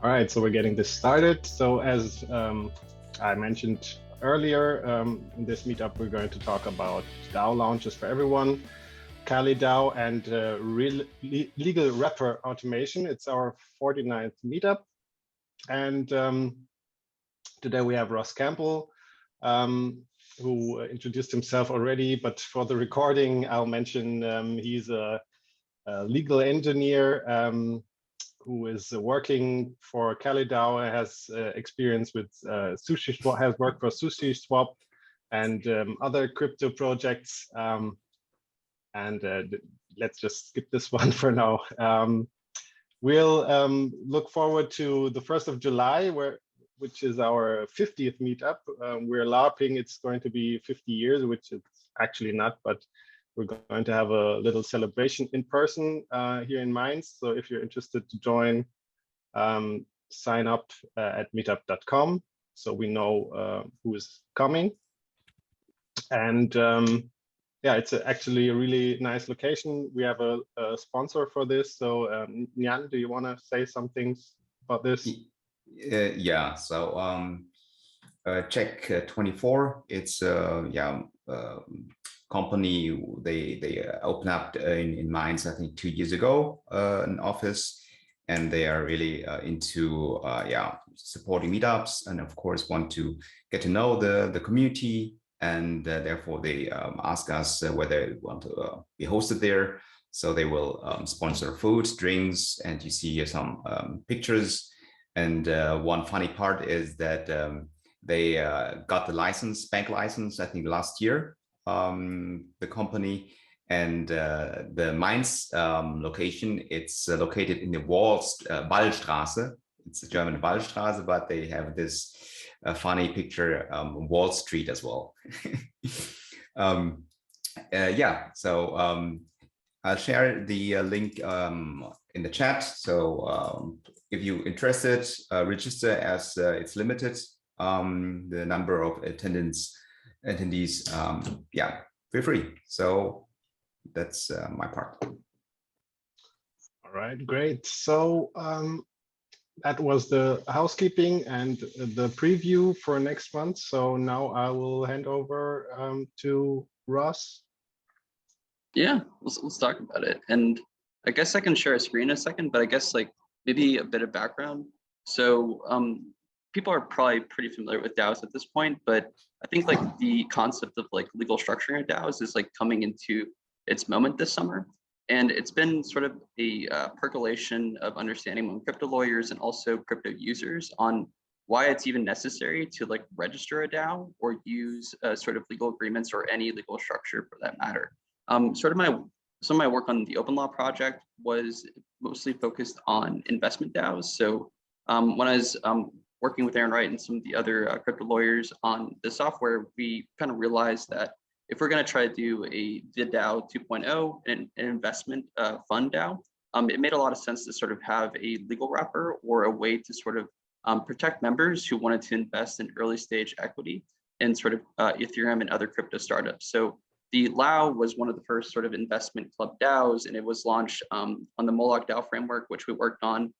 All right, so we're getting this started. So as I mentioned earlier, in this meetup, we're going to talk about DAO launches for everyone, KaliDAO, and legal wrapper automation. It's our 49th meetup. And today we have Ross Campbell, who introduced himself already, but for the recording, I'll mention he's a legal engineer who is working for KaliDAO, has experience with Sushiswap, has worked for Sushiswap and other crypto projects. Let's just skip this one for now. We'll look forward to the 1st of July, which is our 50th meetup. We're LARPing, it's going to be 50 years, which it's actually not, but we're going to have a little celebration in person here in Mainz. So if you're interested to join, sign up at meetup.com so we know who is coming. And yeah, it's actually a really nice location. We have a sponsor for this. So Nyan, do you want to say some things about this? Yeah, so Check 24, it's company, they opened up in Mainz, I think 2 years ago, an office, and they are really into supporting meetups, and of course want to get to know the community, and therefore they ask us whether we want to be hosted there. So they will sponsor food, drinks, and you see here some pictures. And one funny part is that they got the license, bank license, I think last year, the company, and the Mainz location, it's located in the Wallstraße. It's a German Wallstraße, but they have this funny picture, Wall Street as well. Yeah, so I'll share the link in the chat. So if you're interested, register, as it's limited, the number of attendees, yeah, feel free. So that's my part. All right, great. So that was the housekeeping and the preview for next month. So now I will hand over to Ross. Yeah, let's talk about it. And I guess I can share a screen in a second, but I guess like maybe a bit of background. So people are probably pretty familiar with DAOs at this point, but I think like the concept of like legal structuring of DAOs is like coming into its moment this summer. And it's been sort of a percolation of understanding among crypto lawyers and also crypto users on why it's even necessary to like register a DAO or use sort of legal agreements or any legal structure for that matter. Some of my work on the OpenLaw project was mostly focused on investment DAOs. So when I was working with Aaron Wright and some of the other crypto lawyers on the software, we kind of realized that if we're going to try to do the DAO 2.0 and an investment fund DAO, it made a lot of sense to sort of have a legal wrapper or a way to sort of protect members who wanted to invest in early stage equity in sort of Ethereum and other crypto startups. So the LAO was one of the first sort of investment club DAOs, and it was launched on the Moloch DAO framework, which we worked on,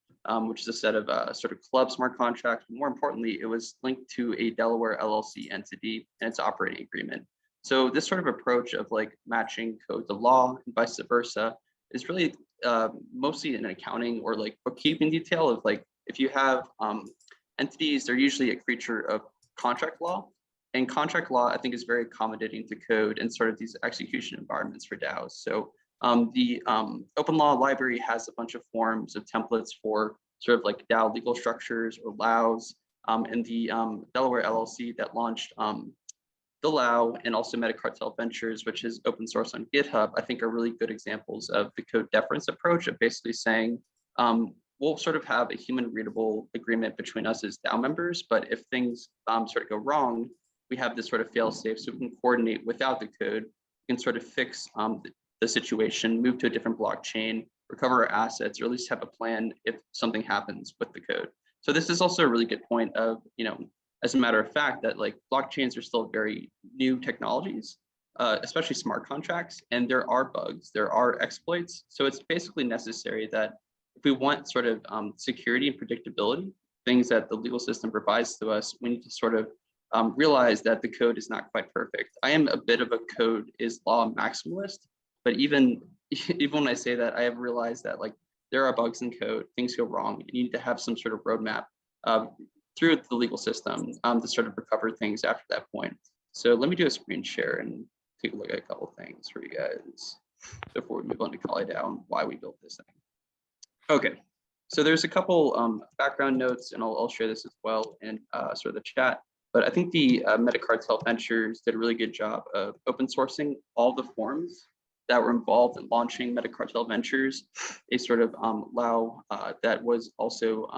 which is a set of sort of club smart contracts. But more importantly, it was linked to a Delaware LLC entity and its operating agreement. So this sort of approach of like matching codes of law and vice versa is really mostly an accounting or like bookkeeping detail of like, if you have entities, they're usually a creature of contract law. And contract law, I think, is very accommodating to code and sort of these execution environments for DAOs. So the OpenLaw library has a bunch of forms of templates for sort of like DAO legal structures or LAOs. And the Delaware LLC that launched the LAO and also Metacartel Ventures, which is open source on GitHub, I think are really good examples of the code deference approach of basically saying, we'll sort of have a human readable agreement between us as DAO members, but if things sort of go wrong, we have this sort of fail safe so we can coordinate without the code, we can sort of fix the situation, move to a different blockchain, recover our assets, or at least have a plan if something happens with the code. So this is also a really good point of, as a matter of fact, that like blockchains are still very new technologies, especially smart contracts, and there are bugs, there are exploits. So it's basically necessary that if we want sort of security and predictability, things that the legal system provides to us, we need to sort of realize that the code is not quite perfect. I am a bit of a code is law maximalist, but even when I say that, I have realized that like there are bugs in code, things go wrong. You need to have some sort of roadmap through the legal system to sort of recover things after that point. So let me do a screen share and take a look at a couple of things for you guys before we move on to KaliDAO and why we built this thing. Okay, so there's a couple background notes, and I'll share this as well in sort of the chat. But I think the Metacartel Ventures did a really good job of open sourcing all the forms that were involved in launching Metacartel Ventures, a sort of DAO that was also,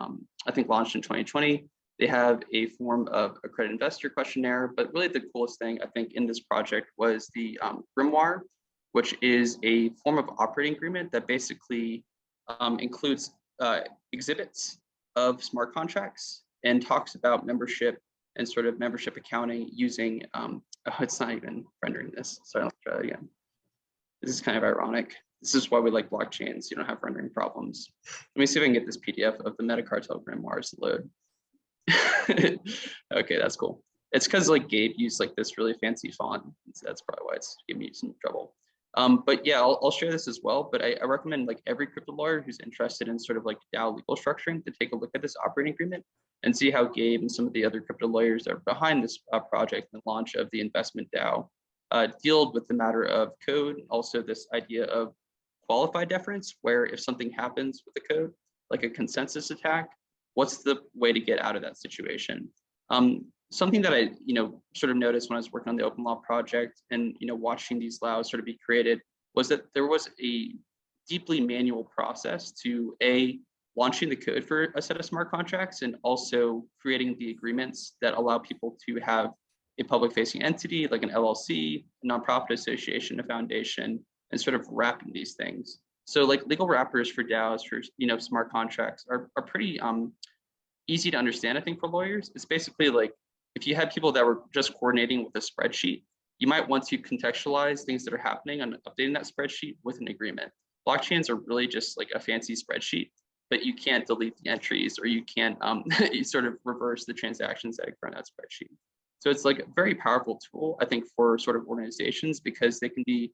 I think, launched in 2020. They have a form of accredited investor questionnaire, but really the coolest thing I think in this project was the Grimoire, which is a form of operating agreement that basically includes exhibits of smart contracts and talks about membership and sort of membership accounting using, oh, it's not even rendering this. So let's try it again. This is kind of ironic. This is why we like blockchains. You don't have rendering problems. Let me see if I can get this PDF of the Metacartel Grimoires to load. Okay, that's cool. It's because like Gabe used like this really fancy font. So that's probably why it's giving me some trouble. But yeah, I'll share this as well. But I recommend like every crypto lawyer who's interested in sort of like DAO legal structuring to take a look at this operating agreement and see how Gabe and some of the other crypto lawyers that are behind this project and the launch of the investment DAO deal with the matter of code. Also this idea of qualified deference, where if something happens with the code, like a consensus attack, what's the way to get out of that situation? Something that I, sort of noticed when I was working on the OpenLaw project and, watching these DAOs sort of be created was that there was a deeply manual process to launching the code for a set of smart contracts and also creating the agreements that allow people to have a public facing entity like an LLC, a nonprofit association, a foundation, and sort of wrapping these things. So like legal wrappers for DAOs for, smart contracts are pretty easy to understand, I think, for lawyers. It's basically like, if you had people that were just coordinating with a spreadsheet, you might want to contextualize things that are happening and updating that spreadsheet with an agreement. Blockchains are really just like a fancy spreadsheet, but you can't delete the entries or you can't you sort of reverse the transactions that occur on that spreadsheet. So it's like a very powerful tool, I think, for sort of organizations because they can be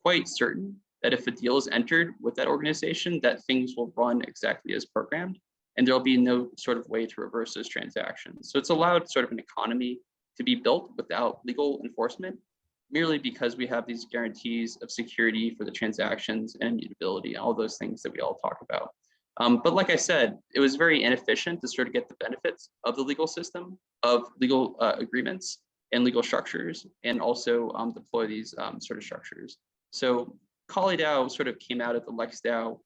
quite certain that if a deal is entered with that organization, that things will run exactly as programmed. And there'll be no sort of way to reverse those transactions. So it's allowed sort of an economy to be built without legal enforcement, merely because we have these guarantees of security for the transactions and immutability, all those things that we all talk about. But like I said, it was very inefficient to sort of get the benefits of the legal system, of legal agreements and legal structures, and also deploy these sort of structures. So KaliDAO sort of came out of the LexDAO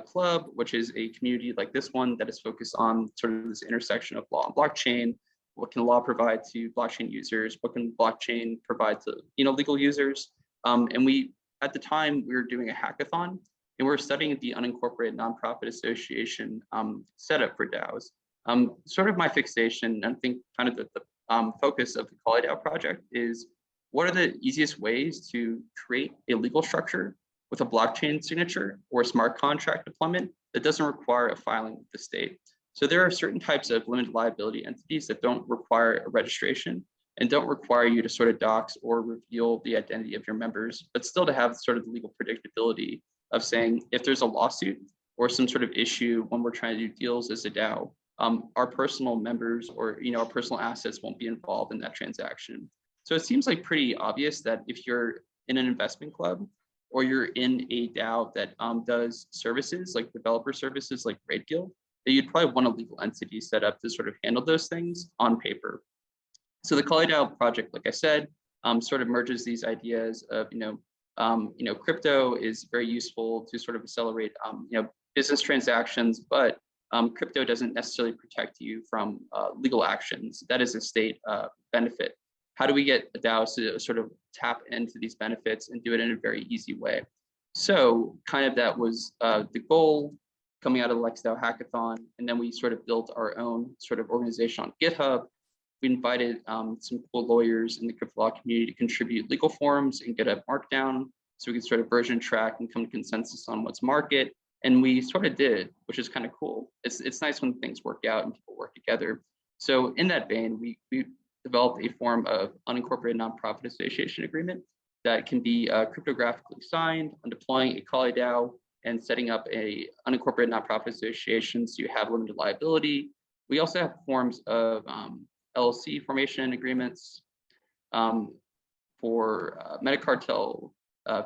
club, which is a community like this one that is focused on sort of this intersection of law and blockchain. What can law provide to blockchain users? What can blockchain provide to legal users? And we, at the time, we were doing a hackathon, and we were studying the unincorporated nonprofit association setup for DAOs. Sort of my fixation, and I think kind of the focus of the KaliDAO project is what are the easiest ways to create a legal structure with a blockchain signature or a smart contract deployment that doesn't require a filing with the state. So there are certain types of limited liability entities that don't require a registration and don't require you to sort of dox or reveal the identity of your members, but still to have sort of the legal predictability of saying if there's a lawsuit or some sort of issue when we're trying to do deals as a DAO, our personal members or our personal assets won't be involved in that transaction. So it seems like pretty obvious that if you're in an investment club or you're in a DAO that does services like developer services like Raid Guild, that you'd probably want a legal entity set up to sort of handle those things on paper. So the KaliDAO project, like I said, sort of merges these ideas of crypto is very useful to sort of accelerate business transactions, but crypto doesn't necessarily protect you from legal actions. That is a state benefit. How do we get the DAOs to sort of tap into these benefits and do it in a very easy way? So kind of that was the goal coming out of the LexDAO hackathon. And then we sort of built our own sort of organization on GitHub. We invited some cool lawyers in the crypto law community to contribute legal forms and get a markdown so we could sort of version track and come to consensus on what's market. And we sort of did, which is kind of cool. It's nice when things work out and people work together. So in that vein, we developed a form of unincorporated nonprofit association agreement that can be cryptographically signed on deploying a KaliDAO and setting up a unincorporated nonprofit association so you have limited liability. We also have forms of LLC formation agreements for metacartel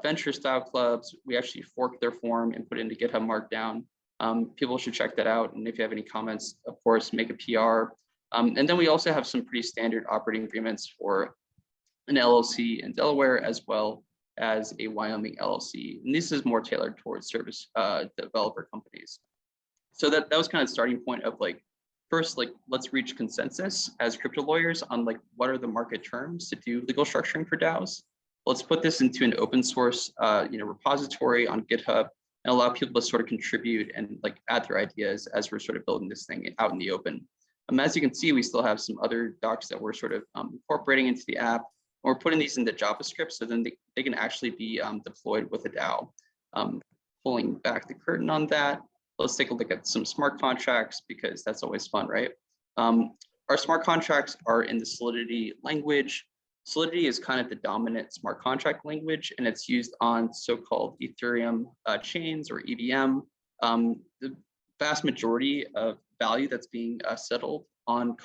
venture style clubs. We actually forked their form and put it into GitHub Markdown. People should check that out. And if you have any comments, of course, make a PR. And then we also have some pretty standard operating agreements for an LLC in Delaware, as well as a Wyoming LLC. And this is more tailored towards service developer companies. So that was kind of the starting point of like, first, like, let's reach consensus as crypto lawyers on like, what are the market terms to do legal structuring for DAOs? Let's put this into an open source repository on GitHub and allow people to sort of contribute and like add their ideas as we're sort of building this thing out in the open. As you can see, we still have some other docs that we're sort of incorporating into the app. And we're putting these into JavaScript so then they can actually be deployed with a DAO. Pulling back the curtain on that, let's take a look at some smart contracts because that's always fun, right? Our smart contracts are in the Solidity language. Solidity is kind of the dominant smart contract language, and it's used on so-called Ethereum chains or EVM. The vast majority of value that's being settled on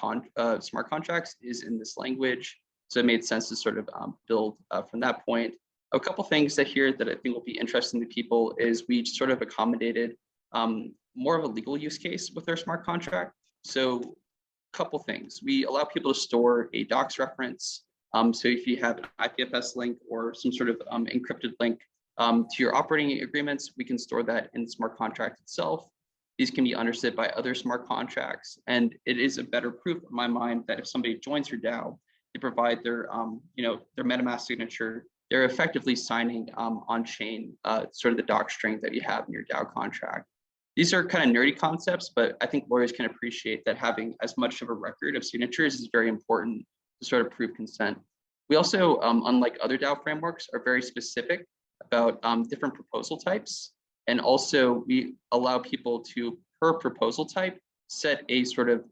smart contracts is in this language. So it made sense to sort of build from that point. A couple things that here that I think will be interesting to people is we sort of accommodated more of a legal use case with our smart contract. So a couple things. We allow people to store a docs reference. So if you have an IPFS link or some sort of encrypted link to your operating agreements, we can store that in the smart contract itself. These can be understood by other smart contracts. And it is a better proof in my mind that if somebody joins your DAO, they provide their MetaMask signature, they're effectively signing on chain sort of the doc string that you have in your DAO contract. These are kind of nerdy concepts, but I think lawyers can appreciate that having as much of a record of signatures is very important to sort of prove consent. We also, unlike other DAO frameworks, are very specific about different proposal types. And also we allow people to, per proposal type, set a sort of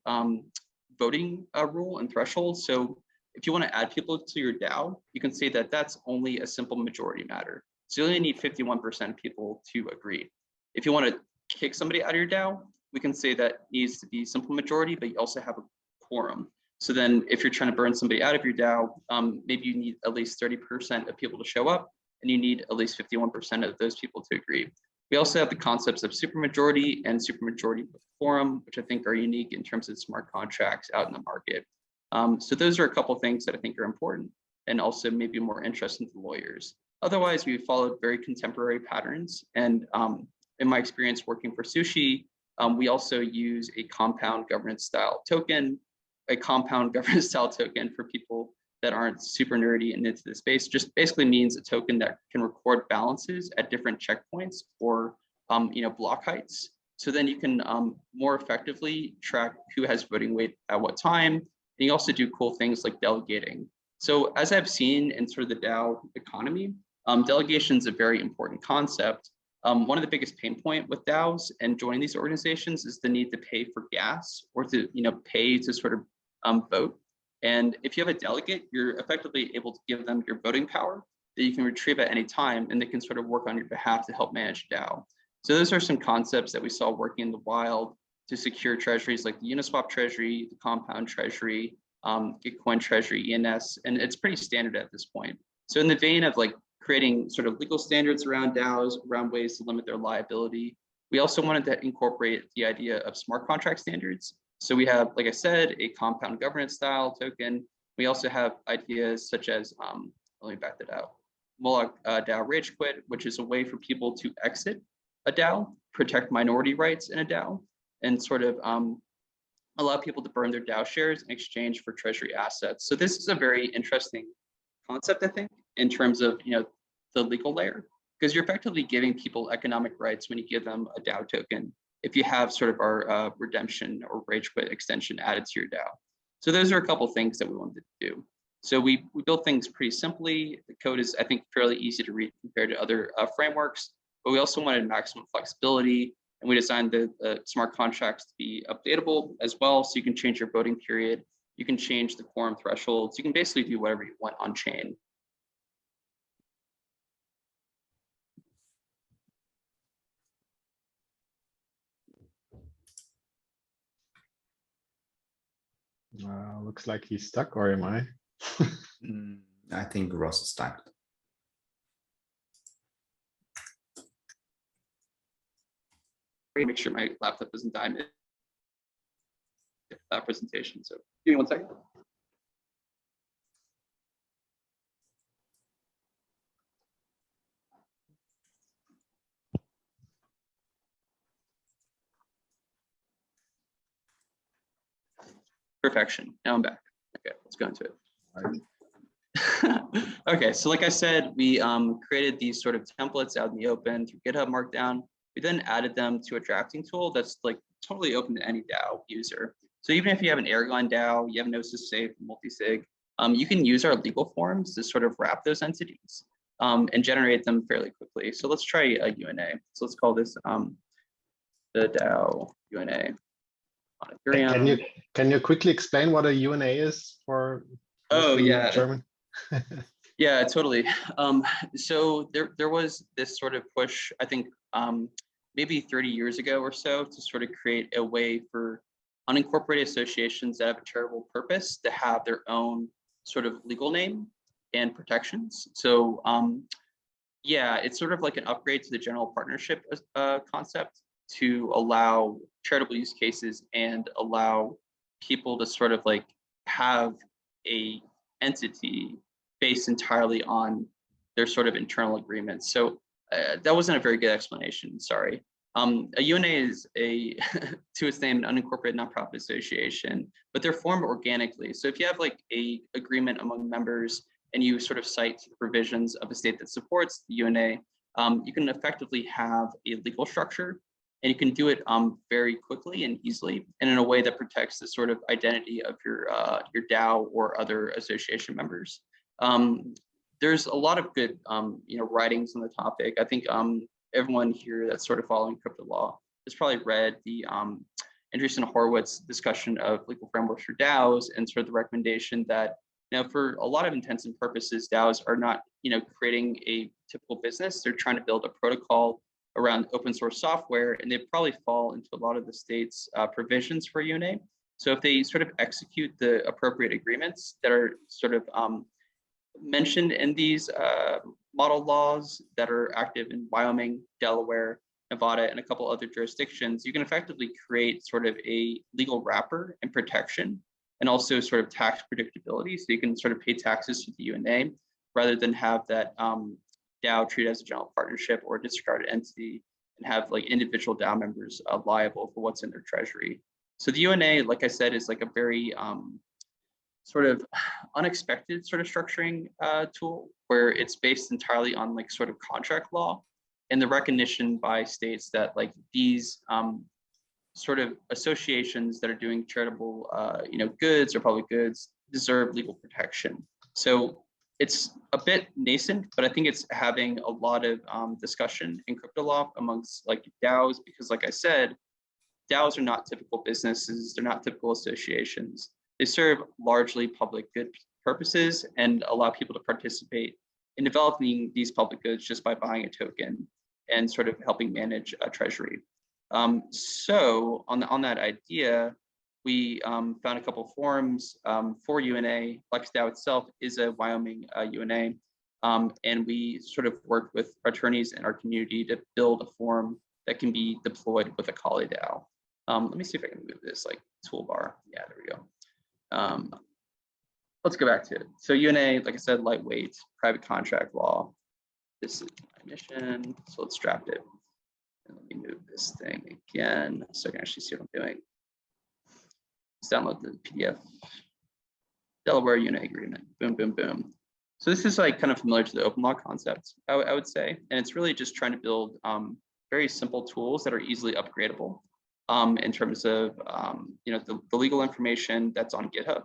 voting rule and threshold. So if you want to add people to your DAO, you can say that that's only a simple majority matter. So you only need 51% of people to agree. If you want to kick somebody out of your DAO, we can say that needs to be simple majority, but you also have a quorum. So then if you're trying to burn somebody out of your DAO, maybe you need at least 30% of people to show up, and you need at least 51% of those people to agree. We also have the concepts of supermajority and supermajority with quorum, which I think are unique in terms of smart contracts out in the market. So those are a couple of things that I think are important and also maybe more interesting to lawyers. Otherwise, we followed very contemporary patterns. And in my experience working for Sushi, we also use a compound governance style token. A compound governance style token, for people that aren't super nerdy and into the space, just basically means a token that can record balances at different checkpoints or block heights. So then you can more effectively track who has voting weight at what time. And you also do cool things like delegating. So as I've seen in sort of the DAO economy, delegation is a very important concept. One of the biggest pain point with DAOs and joining these organizations is the need to pay for gas or to pay to sort of vote. And if you have a delegate, you're effectively able to give them your voting power that you can retrieve at any time, and they can sort of work on your behalf to help manage DAO. So those are some concepts that we saw working in the wild to secure treasuries like the Uniswap treasury, the Compound treasury, Gitcoin treasury, ENS, and it's pretty standard at this point. So in the vein of like creating sort of legal standards around DAOs, around ways to limit their liability, we also wanted to incorporate the idea of smart contract standards. So we have, like I said, a compound governance style token. We also have ideas such as, let me back that out, Moloch DAO Rage Quit, which is a way for people to exit a DAO, protect minority rights in a DAO, and sort of allow people to burn their DAO shares in exchange for treasury assets. So this is a very interesting concept, I think, in terms of the legal layer, because you're effectively giving people economic rights when you give them a DAO token, if you have sort of our redemption or rage quit extension added to your DAO. So those are a couple things that we wanted to do. So we built things pretty simply. The code is, I think, fairly easy to read compared to other frameworks. but we also wanted maximum flexibility. And we designed the smart contracts to be updatable as well. So you can change your voting period. You can change the quorum thresholds. You can basically do whatever you want on chain. Looks like he's stuck, or am I? I think Ross is stuck. Make sure my laptop doesn't die mid that presentation. So give me 1 second. Perfection. Now I'm back. Okay, let's go into it. Okay, so like I said, we created these sort of templates out in the open through GitHub Markdown. We then added them to a drafting tool that's like totally open to any DAO user. So even if you have an Aragon DAO, you have Gnosis Safe, multisig, you can use our legal forms to sort of wrap those entities and generate them fairly quickly. So let's try a UNA. So let's call this the DAO UNA on Ethereum. Can you quickly explain what a UNA is for German? Yeah, totally. So there was this sort of push, I think maybe 30 years ago or so, to sort of create a way for unincorporated associations that have a charitable purpose to have their own sort of legal name and protections. So yeah, it's sort of like an upgrade to the general partnership concept to allow charitable use cases and allow people to sort of like have a entity based entirely on their sort of internal agreements. So that wasn't a very good explanation, sorry. A UNA is to its name, an unincorporated nonprofit association, but they're formed organically. So if you have like a agreement among members and you sort of cite the provisions of a state that supports the UNA, you can effectively have a legal structure, and you can do it very quickly and easily, and in a way that protects the sort of identity of your DAO or other association members. There's a lot of good writings on the topic. I think everyone here that's sort of following crypto law has probably read the Andreessen Horowitz discussion of legal frameworks for DAOs, and sort of the recommendation that for a lot of intents and purposes, DAOs are not creating a typical business. They're trying to build a protocol around open source software, and they probably fall into a lot of the state's provisions for UNA. So if they sort of execute the appropriate agreements that are sort of mentioned in these model laws that are active in Wyoming, Delaware, Nevada, and a couple other jurisdictions, you can effectively create sort of a legal wrapper and protection, and also sort of tax predictability. So you can sort of pay taxes to the UNA rather than have that DAO treated as a general partnership or a disregarded entity and have like individual DAO members liable for what's in their treasury. So the UNA, like I said, is like a very sort of unexpected sort of structuring tool, where it's based entirely on like sort of contract law and the recognition by states that like these sort of associations that are doing charitable goods or public goods deserve legal protection. So it's a bit nascent, but I think it's having a lot of discussion in crypto law amongst like DAOs, because like I said, DAOs are not typical businesses. They're not typical associations. They serve largely public good purposes and allow people to participate in developing these public goods just by buying a token and sort of helping manage a treasury. So on that idea, we found a couple of forums for UNA. LexDAO itself is a Wyoming UNA, and we sort of worked with attorneys in our community to build a forum that can be deployed with a KaliDAO. Let me see if I can move this like toolbar. Yeah, there we go. Let's go back to it. So UNA, like I said, lightweight, private contract law. This is my mission. So let's draft it. And let me move this thing again so I can actually see what I'm doing. Let's download the PDF. Delaware UNA agreement. Boom, boom, boom. So this is like kind of familiar to the OpenLaw concept, I would say. And it's really just trying to build very simple tools that are easily upgradable in terms of the legal information that's on GitHub,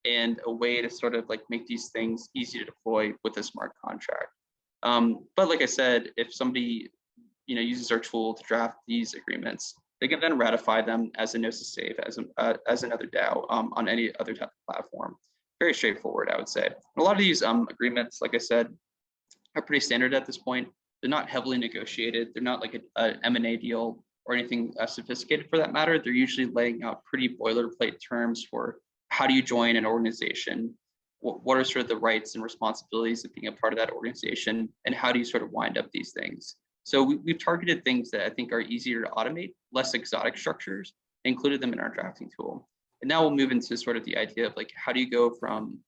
and a way to sort of like make these things easy to deploy with a smart contract. But like I said, if somebody uses our tool to draft these agreements, they can then ratify them as a Gnosis safe, as another DAO on any other type of platform. Very straightforward, I would say. And a lot of these agreements, like I said, are pretty standard at this point. They're not heavily negotiated. They're not like an M&A deal or anything sophisticated for that matter. They're usually laying out pretty boilerplate terms for how do you join an organization, what are sort of the rights and responsibilities of being a part of that organization, and how do you sort of wind up these things. So we've targeted things that I think are easier to automate, less exotic structures, included them in our drafting tool. And now we'll move into sort of the idea of like, how do you go from,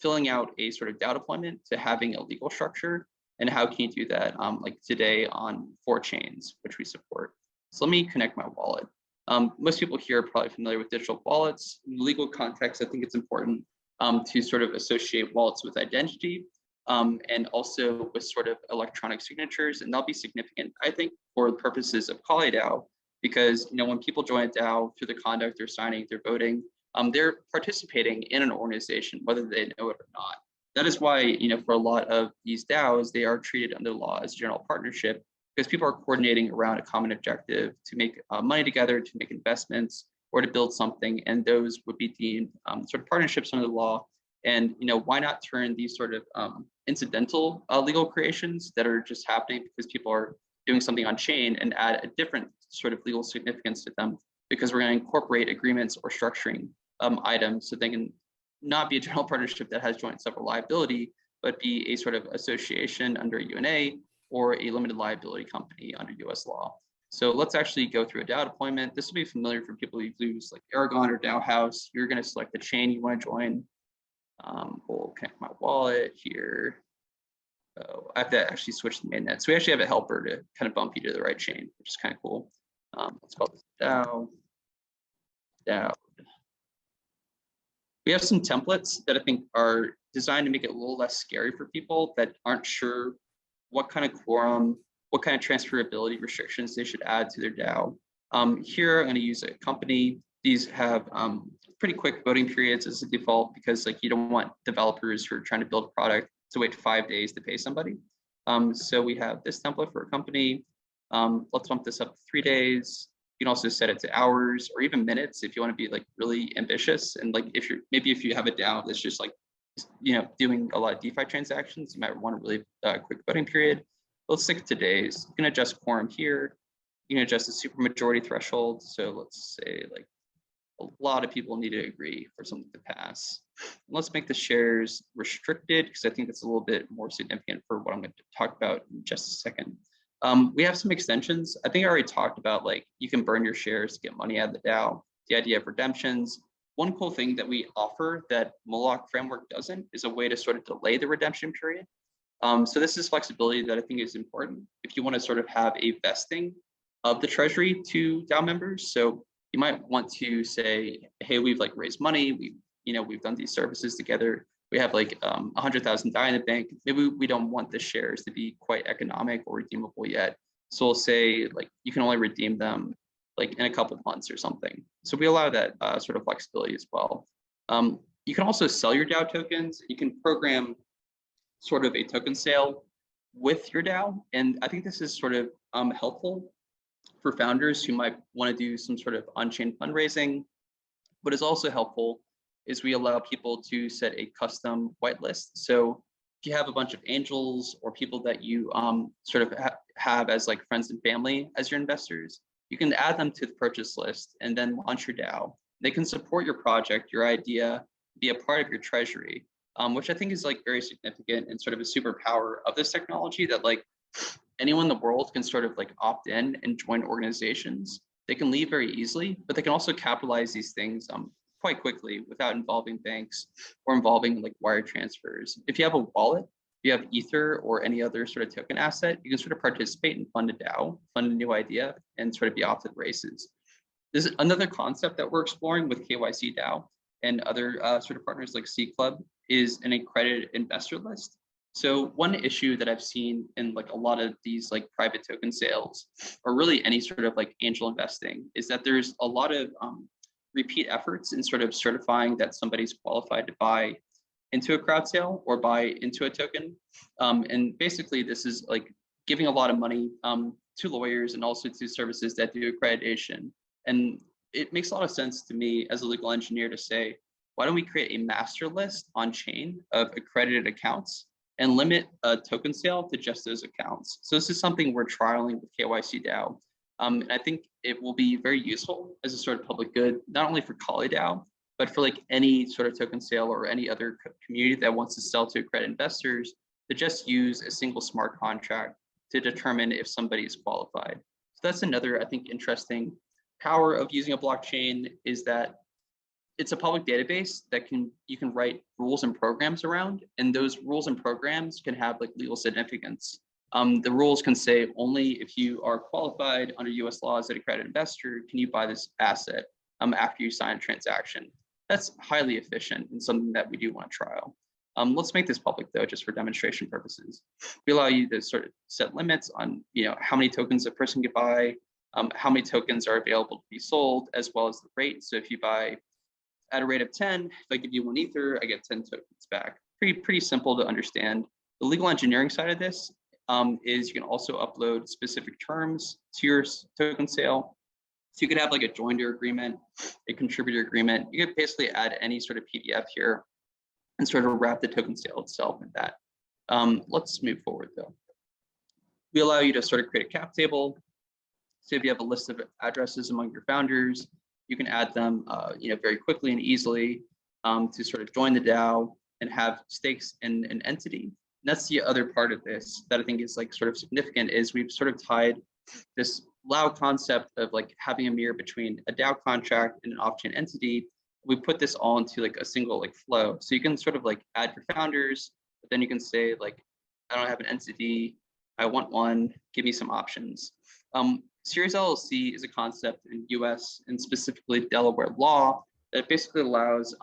filling out a sort of DAO deployment to having a legal structure, and how can you do that like today on 4 chains, which we support. So let me connect my wallet. Most people here are probably familiar with digital wallets. In the legal context, I think it's important to sort of associate wallets with identity and also with sort of electronic signatures. And that'll be significant, I think, for the purposes of KaliDAO, because when people join a DAO through the conduct, they're signing, they're voting, they're participating in an organization, whether they know it or not. That is why, for a lot of these DAOs, they are treated under law as general partnership, because people are coordinating around a common objective to make money together, to make investments, or to build something, and those would be deemed sort of partnerships under the law. And why not turn these sort of incidental legal creations that are just happening because people are doing something on chain and add a different sort of legal significance to them, because we're going to incorporate agreements or structuring items so they can not be a general partnership that has joint and several liability, but be a sort of association under UNA or a limited liability company under US law. So let's actually go through a DAO deployment. This will be familiar for people who use like Aragon or DAO House. You're going to select the chain you want to join. We'll connect my wallet here. Oh, I have to actually switch the mainnet. So we actually have a helper to kind of bump you to the right chain, which is kind of cool. Let's call this DAO. We have some templates that I think are designed to make it a little less scary for people that aren't sure what kind of quorum, what kind of transferability restrictions they should add to their DAO. Here, I'm going to use a company. These have pretty quick voting periods as a default, because like you don't want developers who are trying to build a product to wait 5 days to pay somebody. So we have this template for a company. Let's bump this up to 3 days. You can also set it to hours or even minutes if you want to be like really ambitious. And like if you have a DAO that's just like doing a lot of DeFi transactions, you might want a really quick voting period. Let's stick to days. You can adjust quorum here. You can adjust the supermajority threshold. So let's say like a lot of people need to agree for something to pass. Let's make the shares restricted, because I think that's a little bit more significant for what I'm going to talk about in just a second. We have some extensions. I think I already talked about like you can burn your shares to get money out of the DAO, the idea of redemptions. One cool thing that we offer that Moloch framework doesn't is a way to sort of delay the redemption period. So this is flexibility that I think is important if you want to sort of have a vesting of the treasury to DAO members. So you might want to say, hey, we've like raised money, we've done these services together. We have like 100,000 DAI in the bank. Maybe we don't want the shares to be quite economic or redeemable yet. So we'll say like you can only redeem them like in a couple months or something. So we allow that sort of flexibility as well. You can also sell your DAO tokens. You can program sort of a token sale with your DAO. And I think this is sort of helpful for founders who might want to do some sort of on-chain fundraising. What is also helpful is we allow people to set a custom whitelist. So if you have a bunch of angels or people that you sort of have as like friends and family as your investors, you can add them to the purchase list and then launch your DAO. They can support your project, your idea, be a part of your treasury, which I think is like very significant and sort of a superpower of this technology, that like anyone in the world can sort of like opt in and join organizations. They can leave very easily, but they can also capitalize these things quite quickly without involving banks or involving like wire transfers. If you have a wallet, if you have Ether or any other sort of token asset, you can sort of participate and fund a DAO, fund a new idea, and sort of be off to the races. This is another concept that we're exploring with KYC DAO and other sort of partners like C Club, is an accredited investor list. So one issue that I've seen in like a lot of these like private token sales, or really any sort of like angel investing, is that there's a lot of repeat efforts in sort of certifying that somebody's qualified to buy into a crowd sale or buy into a token. And basically this is like giving a lot of money to lawyers and also to services that do accreditation. And it makes a lot of sense to me as a legal engineer to say, why don't we create a master list on chain of accredited accounts and limit a token sale to just those accounts? So this is something we're trialing with KYC DAO. And I think it will be very useful as a sort of public good, not only for KaliDAO, but for like any sort of token sale or any other community that wants to sell to accredited investors, to just use a single smart contract to determine if somebody is qualified. So that's another, I think, interesting power of using a blockchain, is that it's a public database that you can write rules and programs around, and those rules and programs can have like legal significance. The rules can say only if you are qualified under US law as an accredited investor can you buy this asset after you sign a transaction. That's highly efficient and something that we do want to trial. Let's make this public though, just for demonstration purposes. We allow you to sort of set limits on how many tokens a person could buy, how many tokens are available to be sold, as well as the rate. So if you buy at a rate of 10, if I give you 1 Ether, I get 10 tokens back. Pretty simple to understand. The legal engineering side of this is you can also upload specific terms to your token sale. So you could have like a joiner agreement, a contributor agreement. You could basically add any sort of PDF here and sort of wrap the token sale itself in that. Let's move forward though. We allow you to sort of create a cap table. So if you have a list of addresses among your founders, you can add them very quickly and easily to sort of join the DAO and have stakes in an entity. And that's the other part of this that I think is like sort of significant, is we've sort of tied this DAO concept of like having a mirror between a DAO contract and an off-chain entity. We put this all into like a single like flow. So you can sort of like add your founders, but then you can say like, I don't have an entity, I want one, give me some options. Series LLC is a concept in US and specifically Delaware law that basically allows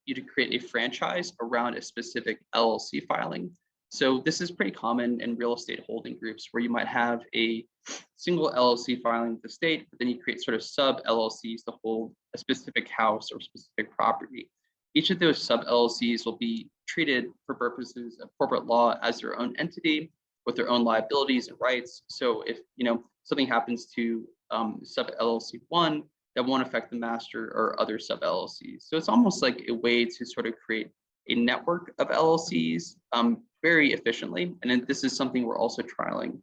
you to create a franchise around a specific LLC filing. So this is pretty common in real estate holding groups, where you might have a single LLC filing with the state, but then you create sort of sub LLCs to hold a specific house or specific property. Each of those sub LLCs will be treated for purposes of corporate law as their own entity with their own liabilities and rights. So if something happens to sub LLC 1, that won't affect the master or other sub LLCs. So it's almost like a way to sort of create a network of LLCs very efficiently. And then this is something we're also trialing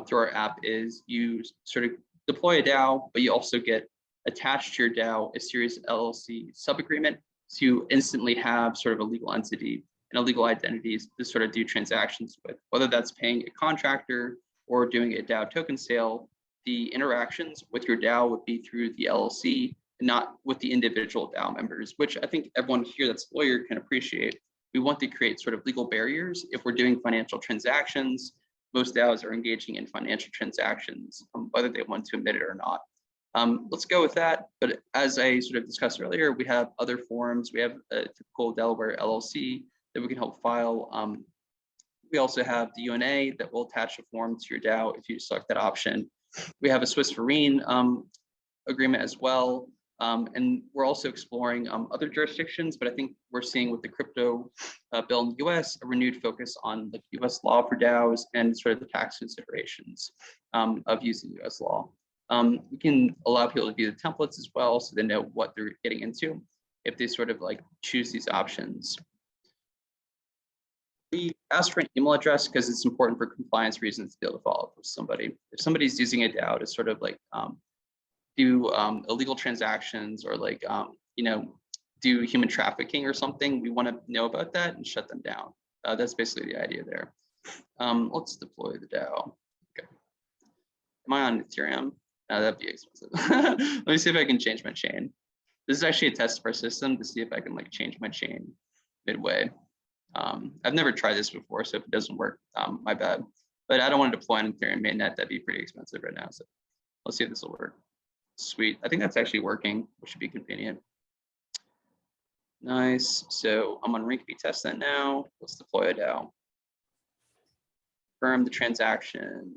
through our app, is you sort of deploy a DAO, but you also get attached to your DAO a series LLC sub-agreement to instantly have sort of a legal entity and a legal identity to sort of do transactions with, whether that's paying a contractor or doing a DAO token sale. The interactions with your DAO would be through the LLC and not with the individual DAO members, which I think everyone here that's a lawyer can appreciate. We want to create sort of legal barriers if we're doing financial transactions. Most DAOs are engaging in financial transactions, whether they want to admit it or not. Let's go with that. But as I sort of discussed earlier, we have other forms. We have a typical Delaware LLC that we can help file. We also have the UNA that will attach a form to your DAO if you select that option. We have a Swiss Marine agreement as well. And we're also exploring other jurisdictions, but I think we're seeing with the crypto bill in the US, a renewed focus on the US law for DAOs and sort of the tax considerations of using US law. We can allow people to view the templates as well, so they know what they're getting into if they sort of like choose these options. We ask for an email address because it's important for compliance reasons to be able to follow up with somebody. If somebody's using a DAO to sort of like do illegal transactions or like, do human trafficking or something, we want to know about that and shut them down. That's basically the idea there. Let's deploy the DAO. Okay. Am I on Ethereum? That'd be expensive. Let me see if I can change my chain. This is actually a test of our system to see if I can like change my chain midway. I've never tried this before, so if it doesn't work, my bad. But I don't want to deploy on Ethereum mainnet. That'd be pretty expensive right now. So let's see if this will work. Sweet. I think that's actually working, which should be convenient. Nice. So I'm on Rinkeby testnet now. Let's deploy a DAO. Confirm the transaction.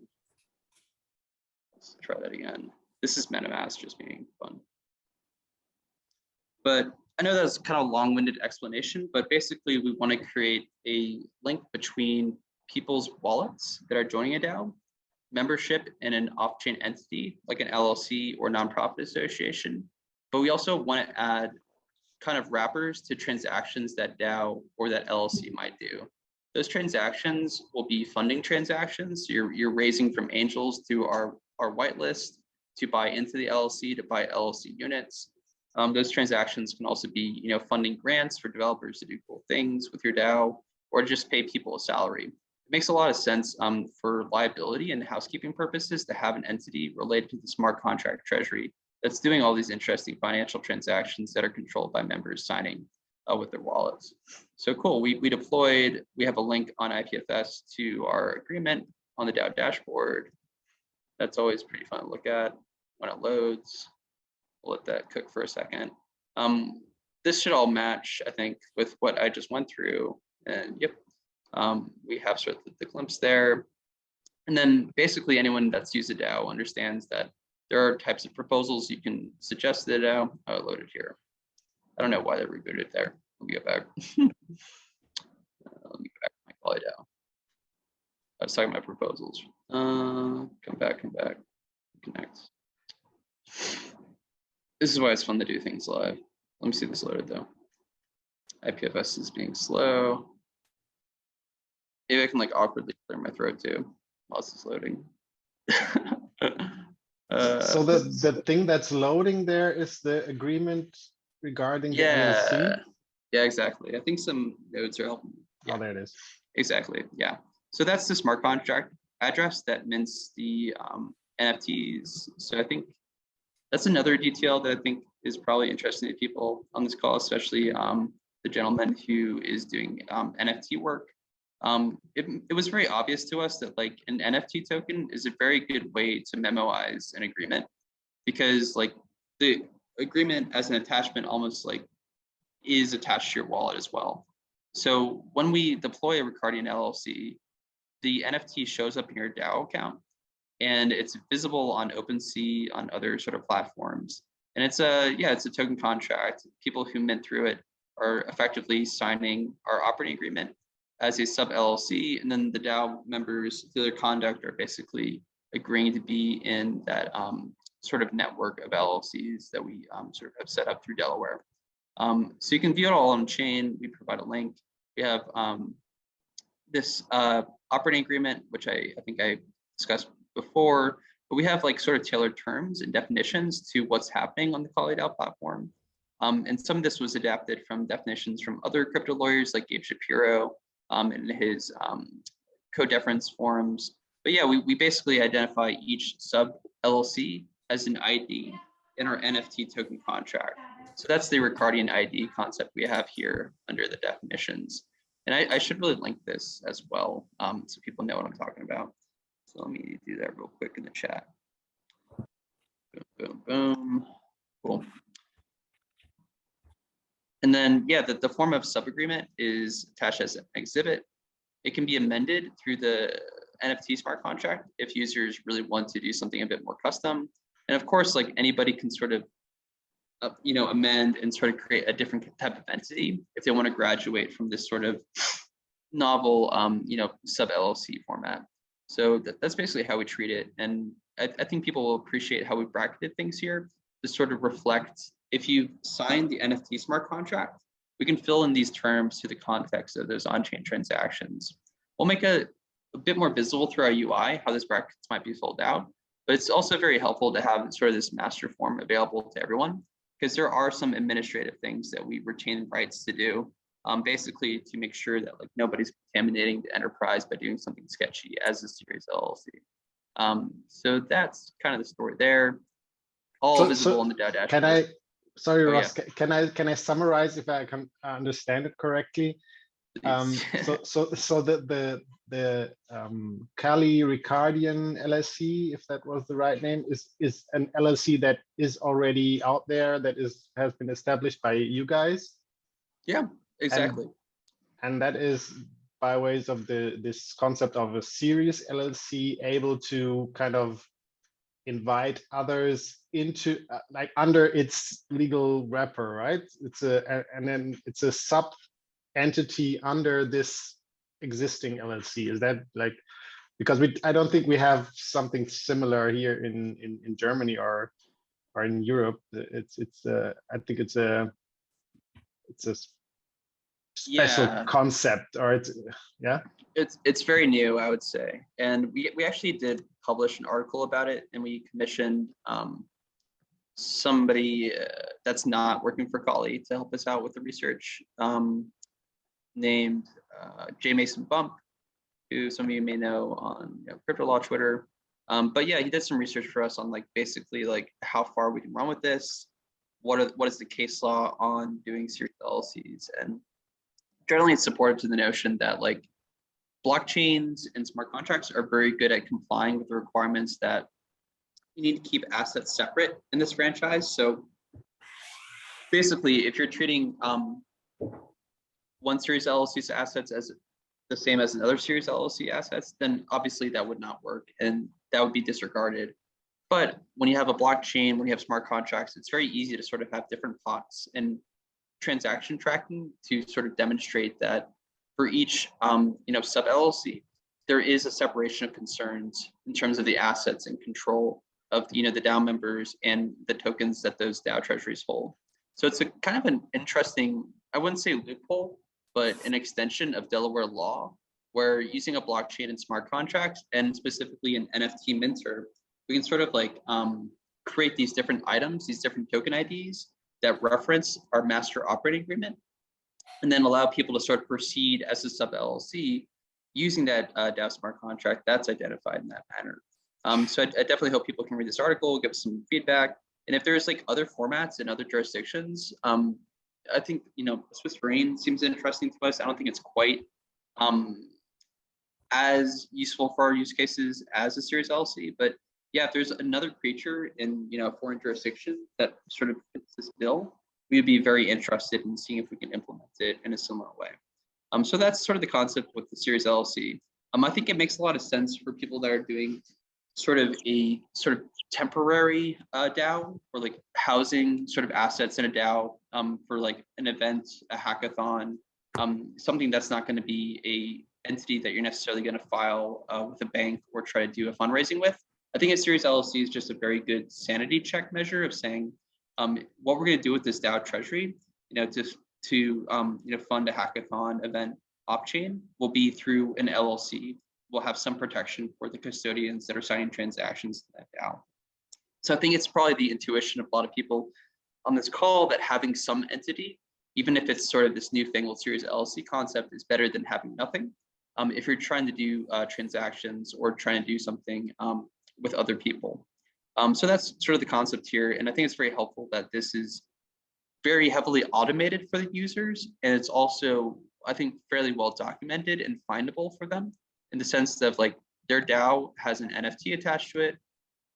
Let's try that again. This is MetaMask just being fun. But I know that's kind of a long-winded explanation, but basically we want to create a link between people's wallets that are joining a DAO membership in an off-chain entity, like an LLC or nonprofit association. But we also want to add kind of wrappers to transactions that DAO or that LLC might do. Those transactions will be funding transactions. You're raising from angels through our whitelist to buy into the LLC, to buy LLC units. Those transactions can also be, funding grants for developers to do cool things with your DAO, or just pay people a salary. It makes a lot of sense for liability and housekeeping purposes to have an entity related to the smart contract treasury that's doing all these interesting financial transactions that are controlled by members signing with their wallets. So cool, we have a link on IPFS to our agreement on the DAO dashboard. That's always pretty fun to look at when it loads. We'll let that cook for a second. This should all match, I think, with what I just went through. And yep, we have sort of the glimpse there. And then basically anyone that's used a DAO understands that there are types of proposals you can suggest to the DAO. Oh, loaded here. I don't know why they rebooted there. Let me go back. Let me go back to my KaliDAO. I was talking about proposals. Come back, connect. This is why it's fun to do things live. Let me see this loaded though. IPFS is being slow. Maybe I can like awkwardly clear my throat too while this is loading. So the thing that's loading there is the agreement regarding the LLC? Yeah, exactly. I think some nodes are helping. Yeah. Oh, there it is. Exactly. Yeah. So that's the smart contract address that mints the NFTs. So I think that's another detail that I think is probably interesting to people on this call, especially the gentleman who is doing NFT work. It was very obvious to us that like an NFT token is a very good way to memoize an agreement, because like the agreement as an attachment almost like is attached to your wallet as well. So when we deploy a Ricardian LLC, the NFT shows up in your DAO account and it's visible on OpenSea, on other sort of platforms. And it's a token contract. People who mint through it are effectively signing our operating agreement as a sub LLC, and then the DAO members through their conduct are basically agreeing to be in that sort of network of LLCs that we sort of have set up through Delaware. So you can view it all on chain. We provide a link. We have this operating agreement, which I think I discussed before, but we have like sort of tailored terms and definitions to what's happening on the KaliDAO platform. And some of this was adapted from definitions from other crypto lawyers like Gabe Shapiro in his co-deference forums. But yeah, we basically identify each sub LLC as an ID in our NFT token contract. So that's the Ricardian ID concept we have here under the definitions. And I should really link this as well so people know what I'm talking about. So let me do that real quick in the chat. Boom, boom, boom. Cool. And then, yeah, the form of sub-agreement is attached as an exhibit. It can be amended through the NFT smart contract if users really want to do something a bit more custom. And of course, like anybody can sort of, amend and sort of create a different type of entity if they want to graduate from this sort of novel, sub LLC format. So that's basically how we treat it. And I think people will appreciate how we bracketed things here to sort of reflect, if you sign the NFT smart contract, we can fill in these terms to the context of those on-chain transactions. We'll make a bit more visible through our UI how those brackets might be filled out, but it's also very helpful to have sort of this master form available to everyone, because there are some administrative things that we retain rights to do, basically to make sure that like nobody's contaminating the enterprise by doing something sketchy as a series LLC. So that's kind of the story there. All visible on the DAO dashboard. Sorry, Ross, yeah. Can I summarize if I can understand it correctly? So the Kali Ricardian LLC, if that was the right name, is an LLC that is already out there, that has been established by you guys. Yeah, exactly. And that is by ways of this concept of a series LLC able to kind of invite others into like under its legal wrapper, right? And then it's a sub entity under this existing LLC. Is that like because I don't think we have something similar here in Germany or in Europe. I think it's a special concept, or it's very new, I would say. And we actually did publish an article about it, and we commissioned somebody that's not working for Kali to help us out with the research, named J. Mason Bump, who some of you may know on Crypto Law Twitter. But yeah, he did some research for us on like basically like how far we can run with this, what is the case law on doing series LLCs, and generally it's supportive to the notion that like blockchains and smart contracts are very good at complying with the requirements that you need to keep assets separate in this franchise. So basically, if you're treating one series LLC's assets as the same as another series LLC assets, then obviously that would not work and that would be disregarded. But when you have a blockchain, when you have smart contracts, it's very easy to sort of have different pots and transaction tracking to sort of demonstrate that for each sub LLC, there is a separation of concerns in terms of the assets and control of the DAO members and the tokens that those DAO treasuries hold. So it's a kind of an interesting, I wouldn't say loophole, but an extension of Delaware law, where using a blockchain and smart contracts, and specifically an NFT minter, we can sort of like create these different items, these different token IDs that reference our master operating agreement, and then allow people to sort of proceed as a sub LLC using that DAO smart contract that's identified in that manner. So I definitely hope people can read this article, give us some feedback. And if there's like other formats in other jurisdictions, I think, Swiss Marine seems interesting to us. I don't think it's quite as useful for our use cases as a series LLC, but yeah, if there's another creature in, a foreign jurisdiction that sort of fits this bill, we would be very interested in seeing if we can implement it in a similar way. So that's sort of the concept with the series LLC. I think it makes a lot of sense for people that are doing sort of temporary DAO, or like housing sort of assets in a DAO for like an event, a hackathon, something that's not going to be a entity that you're necessarily going to file with a bank or try to do a fundraising with. I think a series LLC is just a very good sanity check measure of saying what we're going to do with this DAO treasury, to fund a hackathon event off-chain will be through an LLC. We'll have some protection for the custodians that are signing transactions to that DAO. So I think it's probably the intuition of a lot of people on this call that having some entity, even if it's sort of this new thing with series LLC concept, is better than having nothing. If you're trying to do transactions or trying to do something with other people. So that's sort of the concept here. And I think it's very helpful that this is very heavily automated for the users. And it's also, I think, fairly well documented and findable for them, in the sense that like their DAO has an NFT attached to it.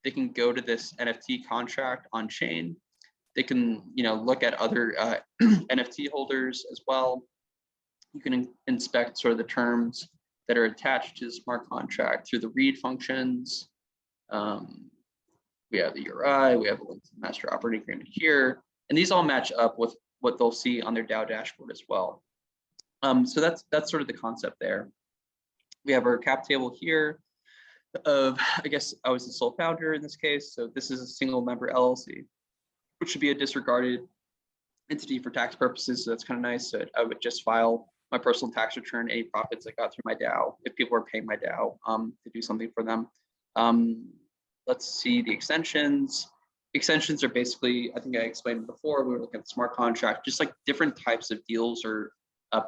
They can go to this NFT contract on chain. They can, look at other NFT holders as well. You can inspect sort of the terms that are attached to the smart contract through the read functions. We have the URI, we have a link to the master operating agreement here, and these all match up with what they'll see on their DAO dashboard as well. So that's sort of the concept there. We have our cap table here of, I guess I was the sole founder in this case. So this is a single member LLC, which should be a disregarded entity for tax purposes. So that's kind of nice. So I would just file my personal tax return, any profits I got through my DAO, if people are paying my DAO to do something for them. Let's see the extensions. Extensions are basically, I think I explained before, we were looking at the smart contract, just like different types of deals or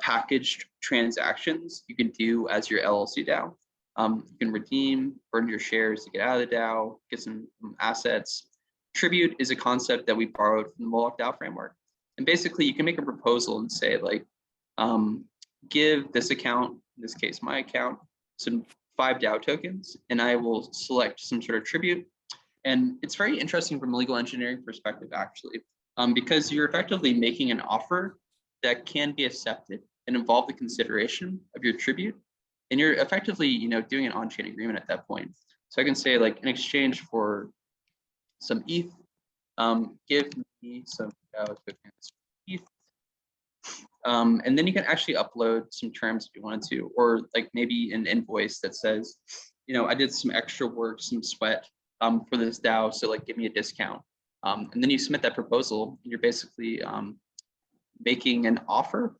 packaged transactions you can do as your LLC DAO. You can redeem, burn your shares to get out of the DAO, get some assets. Tribute is a concept that we borrowed from the Moloch DAO framework. And basically you can make a proposal and say like, give this account, in this case, my account, some 5 DAO tokens, and I will select some sort of tribute. And it's very interesting from a legal engineering perspective, actually, because you're effectively making an offer that can be accepted and involve the consideration of your tribute. And you're effectively, doing an on-chain agreement at that point. So I can say like, in exchange for some ETH, give me some DAO tokens ETH. And then you can actually upload some terms if you wanted to, or like maybe an invoice that says, I did some extra work, some sweat for this DAO, so like give me a discount. And then you submit that proposal, and you're basically making an offer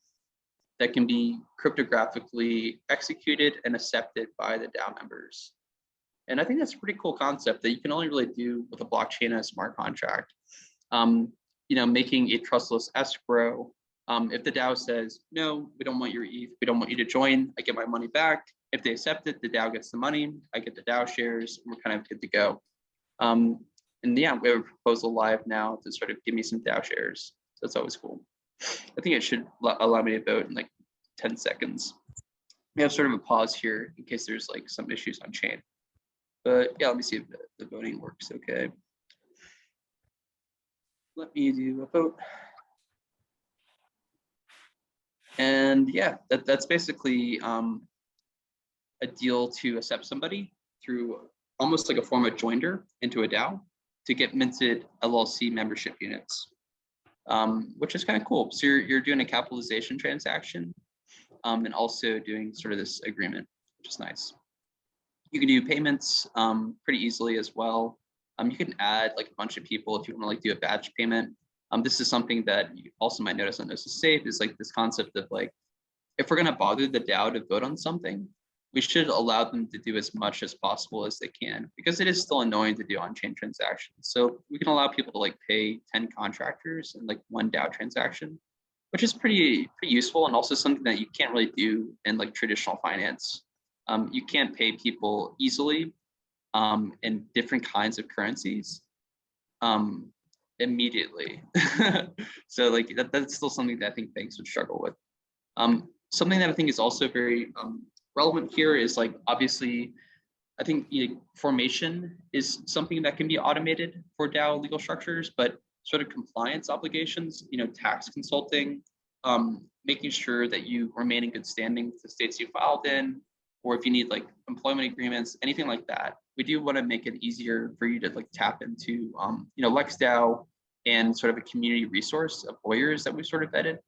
that can be cryptographically executed and accepted by the DAO members. And I think that's a pretty cool concept that you can only really do with a blockchain and a smart contract. Making a trustless escrow. If the DAO says, no, we don't want your ETH, we don't want you to join, I get my money back. If they accept it, the DAO gets the money, I get the DAO shares, and we're kind of good to go. And yeah, we have a proposal live now to sort of give me some DAO shares. So that's always cool. I think it should allow me to vote in like 10 seconds. We have sort of a pause here in case there's like some issues on chain. But yeah, let me see if the voting works okay. Let me do a vote. And yeah, that's basically a deal to accept somebody through almost like a form of joinder into a DAO to get minted LLC membership units, which is kind of cool. So you're doing a capitalization transaction and also doing sort of this agreement, which is nice. You can do payments pretty easily as well. You can add like a bunch of people if you want to like do a batch payment. This is something that you also might notice on This Is Safe is like this concept of like, if we're going to bother the DAO to vote on something, we should allow them to do as much as possible as they can, because it is still annoying to do on-chain transactions. So we can allow people to like pay 10 contractors in like one DAO transaction, which is pretty useful, and also something that you can't really do in like traditional finance. You can't pay people easily in different kinds of currencies immediately. So like that's still something that I think banks would struggle with. Something that I think is also very relevant here is like, obviously, I think formation is something that can be automated for DAO legal structures, but sort of compliance obligations, tax consulting, making sure that you remain in good standing with the states you filed in, or if you need like employment agreements, anything like that. We do want to make it easier for you to like tap into, LexDAO and sort of a community resource of lawyers that we've sort of vetted.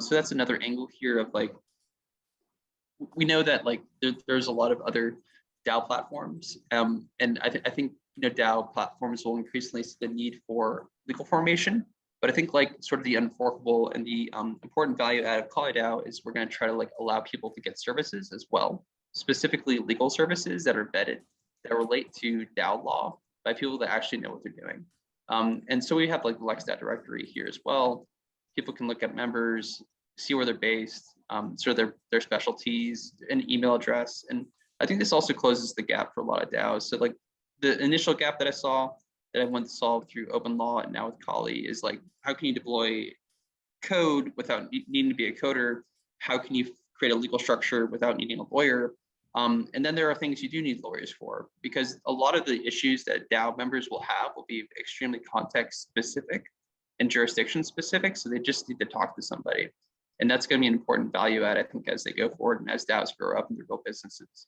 So that's another angle here of like, we know that like there's a lot of other DAO platforms, and I think DAO platforms will increasingly see the need for legal formation. But I think like sort of the unforkable and the important value add of KaliDAO is we're going to try to like allow people to get services as well, specifically legal services that are vetted, that relate to DAO law by people that actually know what they're doing. And so we have like the LexDAO directory here as well. People can look at members, see where they're based, sort of their specialties, an email address. And I think this also closes the gap for a lot of DAOs. So like the initial gap that I saw that I went to solve through OpenLaw and now with Kali is like, how can you deploy code without needing to be a coder? How can you create a legal structure without needing a lawyer? And then there are things you do need lawyers for, because a lot of the issues that DAO members will have will be extremely context specific and jurisdiction specific. So they just need to talk to somebody. And that's going to be an important value add, I think, as they go forward and as DAOs grow up and they build businesses.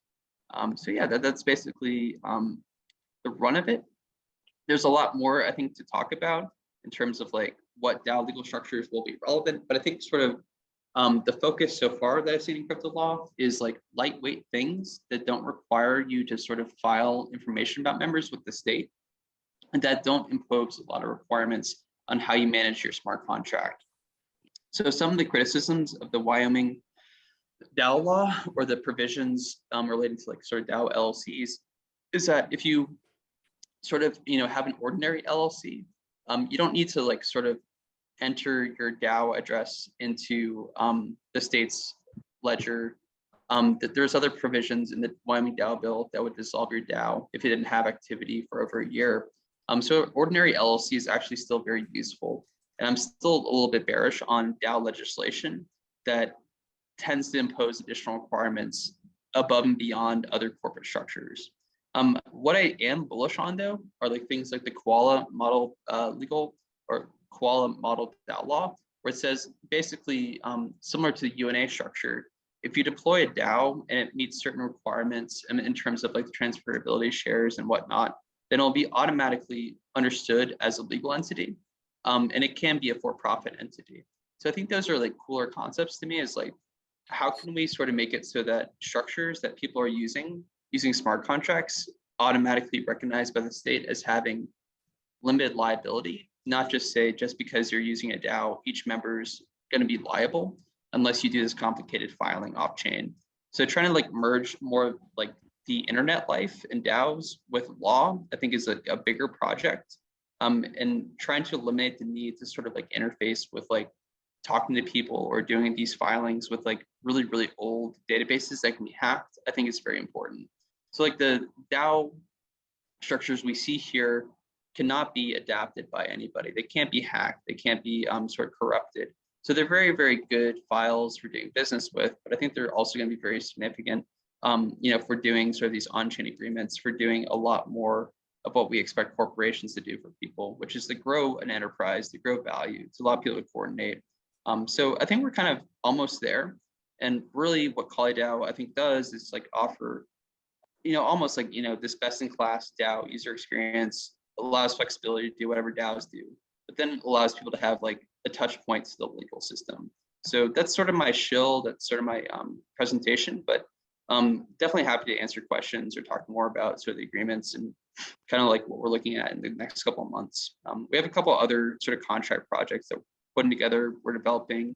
So yeah, that's basically the run of it. There's a lot more, I think, to talk about in terms of like what DAO legal structures will be relevant. But I think sort of the focus so far that I've seen in crypto law is like lightweight things that don't require you to sort of file information about members with the state, and that don't impose a lot of requirements on how you manage your smart contract. So some of the criticisms of the Wyoming DAO law or the provisions related to like sort of DAO LLCs is that if you sort of have an ordinary LLC, you don't need to like sort of enter your DAO address into the state's ledger. That there's other provisions in the Wyoming DAO bill that would dissolve your DAO if it didn't have activity for over a year. So ordinary LLC is actually still very useful. And I'm still a little bit bearish on DAO legislation that tends to impose additional requirements above and beyond other corporate structures. What I am bullish on though are like things like the Koala model legal or Koala model DAO law, where it says basically similar to the UNA structure, if you deploy a DAO and it meets certain requirements in terms of like the transferability shares and whatnot, then it'll be automatically understood as a legal entity. And it can be a for-profit entity. So I think those are like cooler concepts to me, is like, how can we sort of make it so that structures that people are using using smart contracts automatically recognized by the state as having limited liability, not just say just because you're using a DAO, each member's going to be liable unless you do this complicated filing off chain. So trying to like merge more like the internet life and DAOs with law, I think is a bigger project. And trying to eliminate the need to sort of like interface with like talking to people or doing these filings with like really, really old databases that can be hacked, I think is very important. So like the DAO structures we see here cannot be adapted by anybody. They can't be hacked. They can't be sort of corrupted. So they're very, very good files for doing business with, but I think they're also going to be very significant, for doing sort of these on-chain agreements, for doing a lot more of what we expect corporations to do for people, which is to grow an enterprise, to grow value, to allow people to coordinate. So I think we're kind of almost there. And really what KaliDAO I think does is like offer, almost like, this best-in-class DAO user experience, allows flexibility to do whatever DAOs do, but then allows people to have like a touch point to the legal system. So that's sort of my shill, that's sort of my presentation, but definitely happy to answer questions or talk more about sort of the agreements and kind of like what we're looking at in the next couple of months. We have a couple other sort of contract projects that we're putting together. We're developing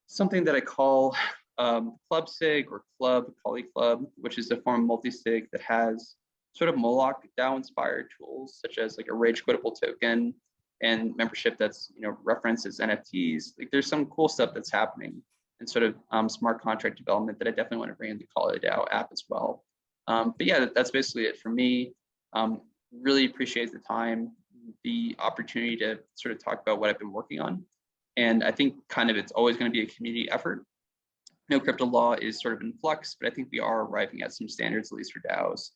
something that I call Club SIG or Club, Kali Club, which is a form of multi-sig that has sort of Moloch DAO inspired tools, such as like a rage quitable token and membership that's, referenced as NFTs. Like there's some cool stuff that's happening and sort of smart contract development that I definitely want to bring into KaliDAO app as well. But yeah, that's basically it for me. Really appreciate the time, the opportunity to sort of talk about what I've been working on. And I think kind of it's always going to be a community effort. Crypto law is sort of in flux, but I think we are arriving at some standards, at least for DAOs.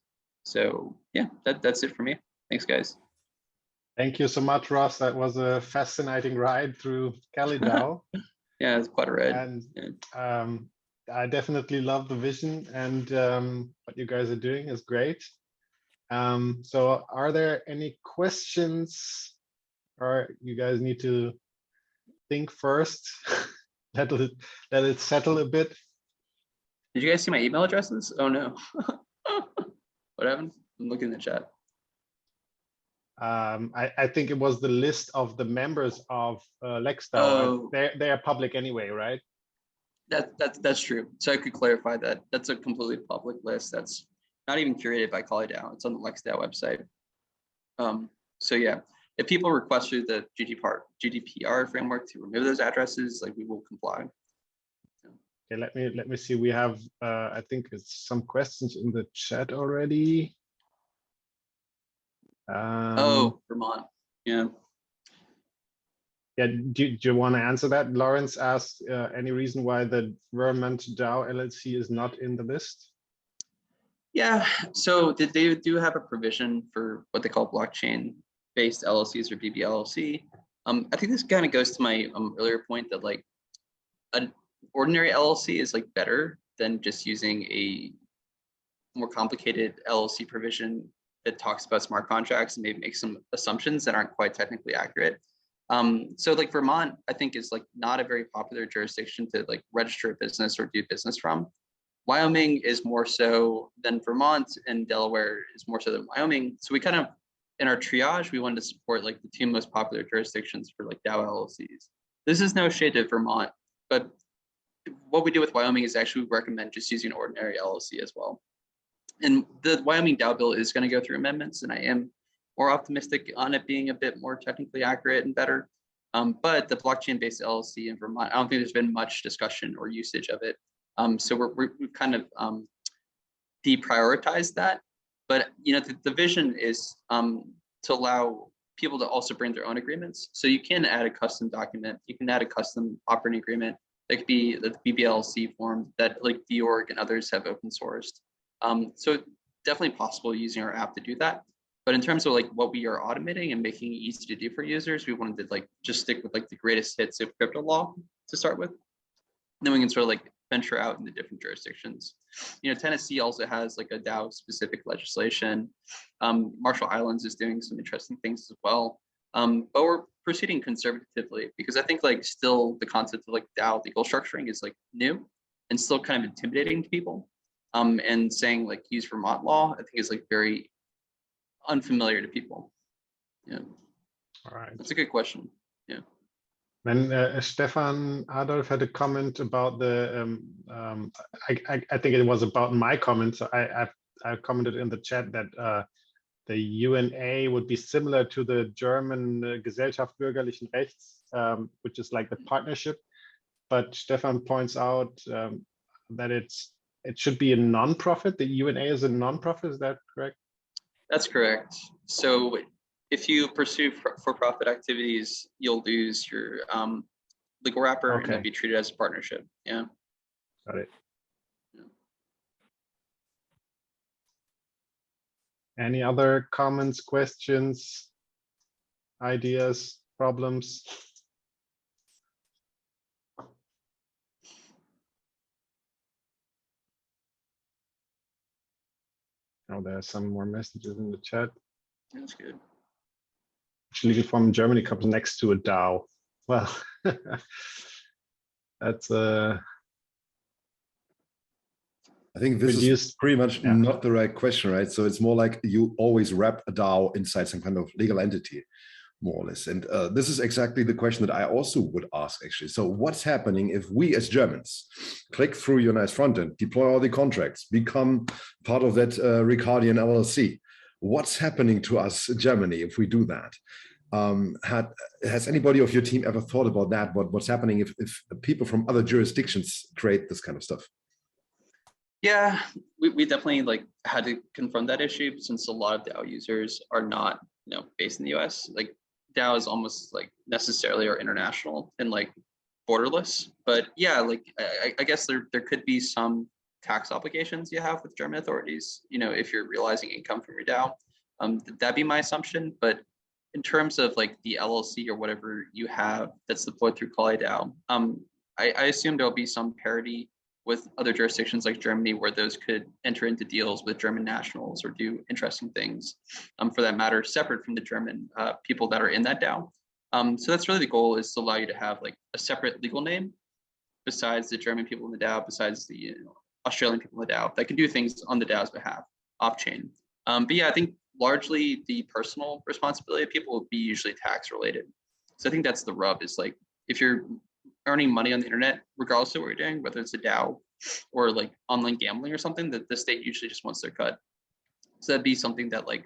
So yeah, that's it for me. Thanks, guys. Thank you so much, Ross. That was a fascinating ride through KaliDAO. Yeah, it's quite a ride. And I definitely love the vision, and what you guys are doing is great. So are there any questions, or you guys need to think first? let it settle a bit. Did you guys see my email addresses? Oh no. What happened? I'm looking in the chat. I think it was the list of the members of LexDAO. Oh. They are public anyway, right? That's true. So I could clarify that. That's a completely public list. That's not even curated by KaliDAO. It's on the LexDAO website. So yeah, if people request through the GDPR framework to remove those addresses, like we will comply. Okay, let me see. We have I think it's some questions in the chat already. Oh, Vermont. Yeah. Yeah. Do you want to answer that? Lawrence asked any reason why the Vermont DAO LLC is not in the list? Yeah. So they do have a provision for what they call blockchain-based LLCs or BBLLC. I think this kind of goes to my earlier point that like an ordinary LLC is like better than just using a more complicated LLC provision that talks about smart contracts and maybe makes some assumptions that aren't quite technically accurate. So like Vermont, I think is like not a very popular jurisdiction to like register a business or do business from. Wyoming is more so than Vermont, and Delaware is more so than Wyoming. So we kind of, in our triage, we wanted to support like the two most popular jurisdictions for like DAO LLCs. This is no shade to Vermont, but what we do with Wyoming is actually we recommend just using an ordinary LLC as well. And the Wyoming DAO bill is going to go through amendments, and I am more optimistic on it being a bit more technically accurate and better. But the blockchain-based LLC in Vermont, I don't think there's been much discussion or usage of it. So we've kind of deprioritized that. But the vision is to allow people to also bring their own agreements. So you can add a custom document, you can add a custom operating agreement. That could be the BBLC form that like DORG and others have open sourced. So definitely possible using our app to do that. But in terms of like what we are automating and making it easy to do for users, we wanted to like just stick with like the greatest hits of crypto law to start with. Then we can sort of like venture out into different jurisdictions. Tennessee also has like a DAO specific legislation. Marshall Islands is doing some interesting things as well. But we're proceeding conservatively because I think like still the concept of like DAO legal structuring is like new and still kind of intimidating to people. and saying like use Vermont law, I think is like very unfamiliar to people. Yeah. All right. That's a good question. Yeah. Then Stefan Adolf had a comment about the, I think it was about my comment. So I commented in the chat that the UNA would be similar to the German Gesellschaft bürgerlichen Rechts, which is like the partnership. But Stefan points out that it should be a non-profit. The UNA is a non-profit. Is that correct? That's correct. So if you pursue for-profit activities, you'll lose your legal wrapper, and it'll be treated as a partnership. Yeah. Got it. Yeah. Any other comments, questions, ideas, problems? Oh, there are some more messages in the chat. That's good. Legal form in Germany comes next to a DAO. Well, that's I think this is pretty much not the right question, right? So it's more like you always wrap a DAO inside some kind of legal entity, more or less. And this is exactly the question that I also would ask, actually. So what's happening if we as Germans click through your nice front end, deploy all the contracts, become part of that Ricardian LLC? What's happening to us in Germany if we do that? Has anybody of your team ever thought about that? What's happening if people from other jurisdictions create this kind of stuff? Yeah, we definitely like had to confront that issue, since a lot of DAO users are not, based in the US. Like DAOs almost like necessarily are international and like borderless. But yeah, like I guess there could be some tax obligations you have with German authorities, if you're realizing income from your DAO. That'd be my assumption. But in terms of like the LLC or whatever you have that's deployed through KaliDAO, I assume there'll be some parity with other jurisdictions like Germany, where those could enter into deals with German nationals or do interesting things, for that matter, separate from the German people that are in that DAO. So that's really the goal, is to allow you to have like a separate legal name besides the German people in the DAO, besides the Australian people in the DAO that can do things on the DAO's behalf off-chain. But yeah, I think largely the personal responsibility of people will be usually tax related. So I think that's the rub, is like if you're earning money on the internet, regardless of what you're doing, whether it's a DAO or like online gambling or something, that the state usually just wants their cut. So that'd be something that like,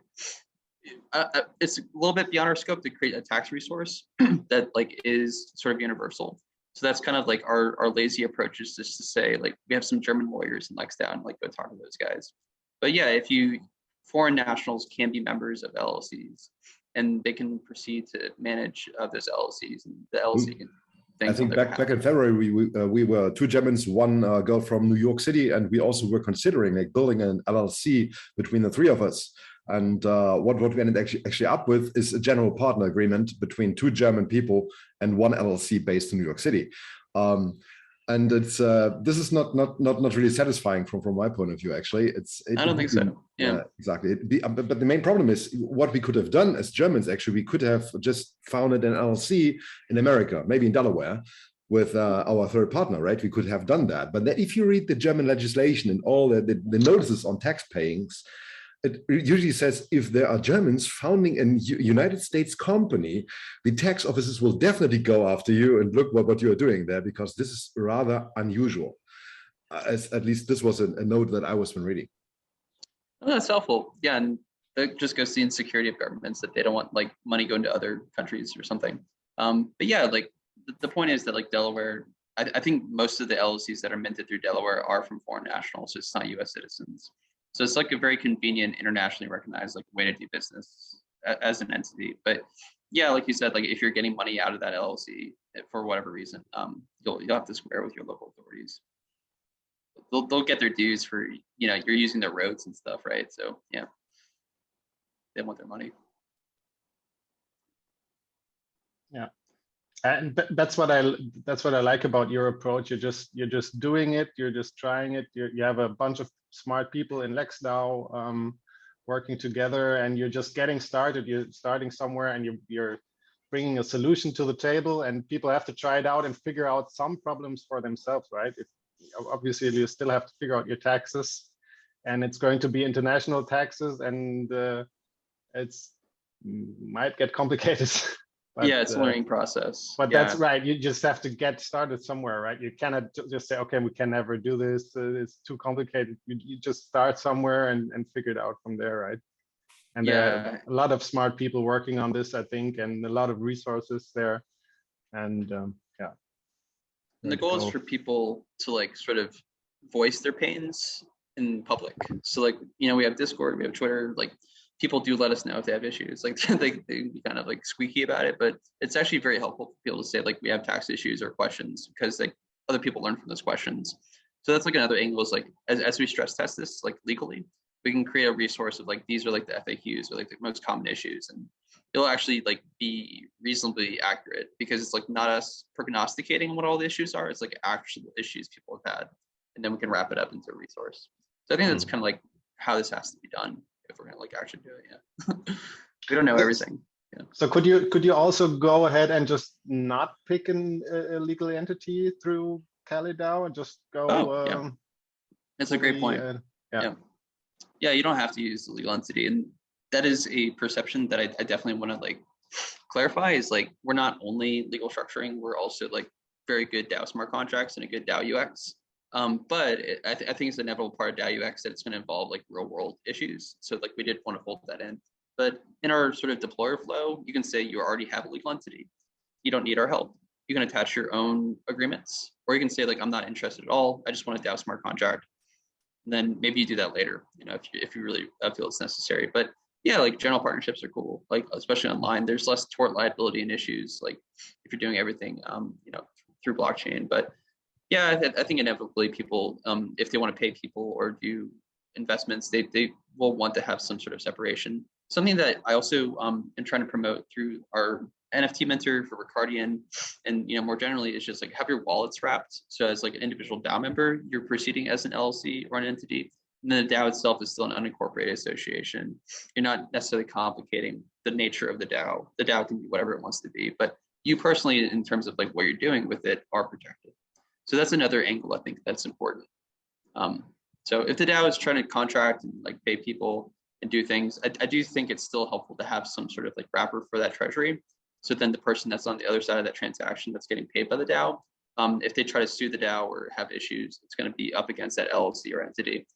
it's a little bit beyond our scope to create a tax resource that like is sort of universal. So that's kind of like our lazy approach, is just to say like, we have some German lawyers in LexDAO and like go talk to those guys. But yeah, if foreign nationals can be members of LLCs and they can proceed to manage those LLCs, and the LLC can. I think back in February, we were two Germans, one girl from New York City, and we also were considering like building an LLC between the three of us. And what we ended actually up with is a general partner agreement between two German people and one LLC based in New York City. And it's this is not really satisfying from my point of view. Actually, I don't think so. Yeah, exactly. But the main problem is what we could have done as Germans. Actually, we could have just founded an LLC in America, maybe in Delaware, with our third partner. Right? We could have done that. But if you read the German legislation and all the notices on tax payings, it usually says if there are Germans founding a United States company, the tax offices will definitely go after you and look what you are doing there, because this is rather unusual. At least this was a note that I was been reading. Oh, that's helpful. Yeah, and that just goes to the insecurity of governments, that they don't want like money going to other countries or something. But yeah, like the point is that like Delaware, I think most of the LLCs that are minted through Delaware are from foreign nationals, so it's not US citizens. So it's like a very convenient, internationally recognized like way to do business as an entity. But yeah, like you said, like if you're getting money out of that LLC for whatever reason, you'll have to square with your local authorities. They'll get their dues for, you're using their roads and stuff, right? So yeah, they want their money. Yeah, and that's what I like about your approach. You're just doing it. You're just trying it. You have a bunch of smart people in LexDAO working together, and you're just getting started. You're starting somewhere, and you're bringing a solution to the table, and people have to try it out and figure out some problems for themselves, right? Obviously, you still have to figure out your taxes and it's going to be international taxes, and it's might get complicated. But, yeah, it's a learning process. But yeah. that's right. You just have to get started somewhere, right? You cannot just say, okay, we can never do this. It's too complicated. You just start somewhere and figure it out from there, right? And there are a lot of smart people working on this, I think, and a lot of resources there. And yeah. And the goal is for people to like sort of voice their pains in public. So like, you know, we have Discord, we have Twitter, like people do let us know if they have issues. Like they be kind of like squeaky about it, but it's actually very helpful for people to say like we have tax issues or questions, because like other people learn from those questions. So that's like another angle is like as we stress test this like legally, we can create a resource of like these are like the FAQs or like the most common issues, and it'll actually like be reasonably accurate because it's like not us prognosticating what all the issues are. It's like actual issues people have had, and then we can wrap it up into a resource. So I think that's kind of like how this has to be done if we're gonna like actually do it. Yeah, we don't know everything. Yeah. So could you also go ahead and just not pick a legal entity through KaliDAO and just go? Oh, yeah. That's a great point. Yeah, you don't have to use the legal entity, and that is a perception that I definitely want to like clarify. Is like we're not only legal structuring, we're also like very good DAO smart contracts and a good DAO UX. But I think it's an inevitable part of DAO UX that it's going to involve like real world issues. So like we did want to fold that in. But in our sort of deployer flow, you can say you already have a legal entity. You don't need our help. You can attach your own agreements, or you can say like I'm not interested at all. I just want a DAO smart contract. And then maybe you do that later, you know, if you really feel it's necessary. But yeah, like general partnerships are cool, like especially online. There's less tort liability and issues, like if you're doing everything, you know, through blockchain. But yeah, I think inevitably people, if they want to pay people or do investments, they will want to have some sort of separation. Something that I also am trying to promote through our NFT mentor for Ricardian, and you know more generally is just like have your wallets wrapped. So as like an individual DAO member, you're proceeding as an LLC or an entity, and then the DAO itself is still an unincorporated association. You're not necessarily complicating the nature of the DAO. The DAO can be whatever it wants to be, but you personally, in terms of like what you're doing with it, are protected. So that's another angle I think that's important. So if the DAO is trying to contract and like pay people and do things, I do think it's still helpful to have some sort of like wrapper for that treasury. So then the person that's on the other side of that transaction that's getting paid by the DAO, if they try to sue the DAO or have issues, it's going to be up against that LLC or entity.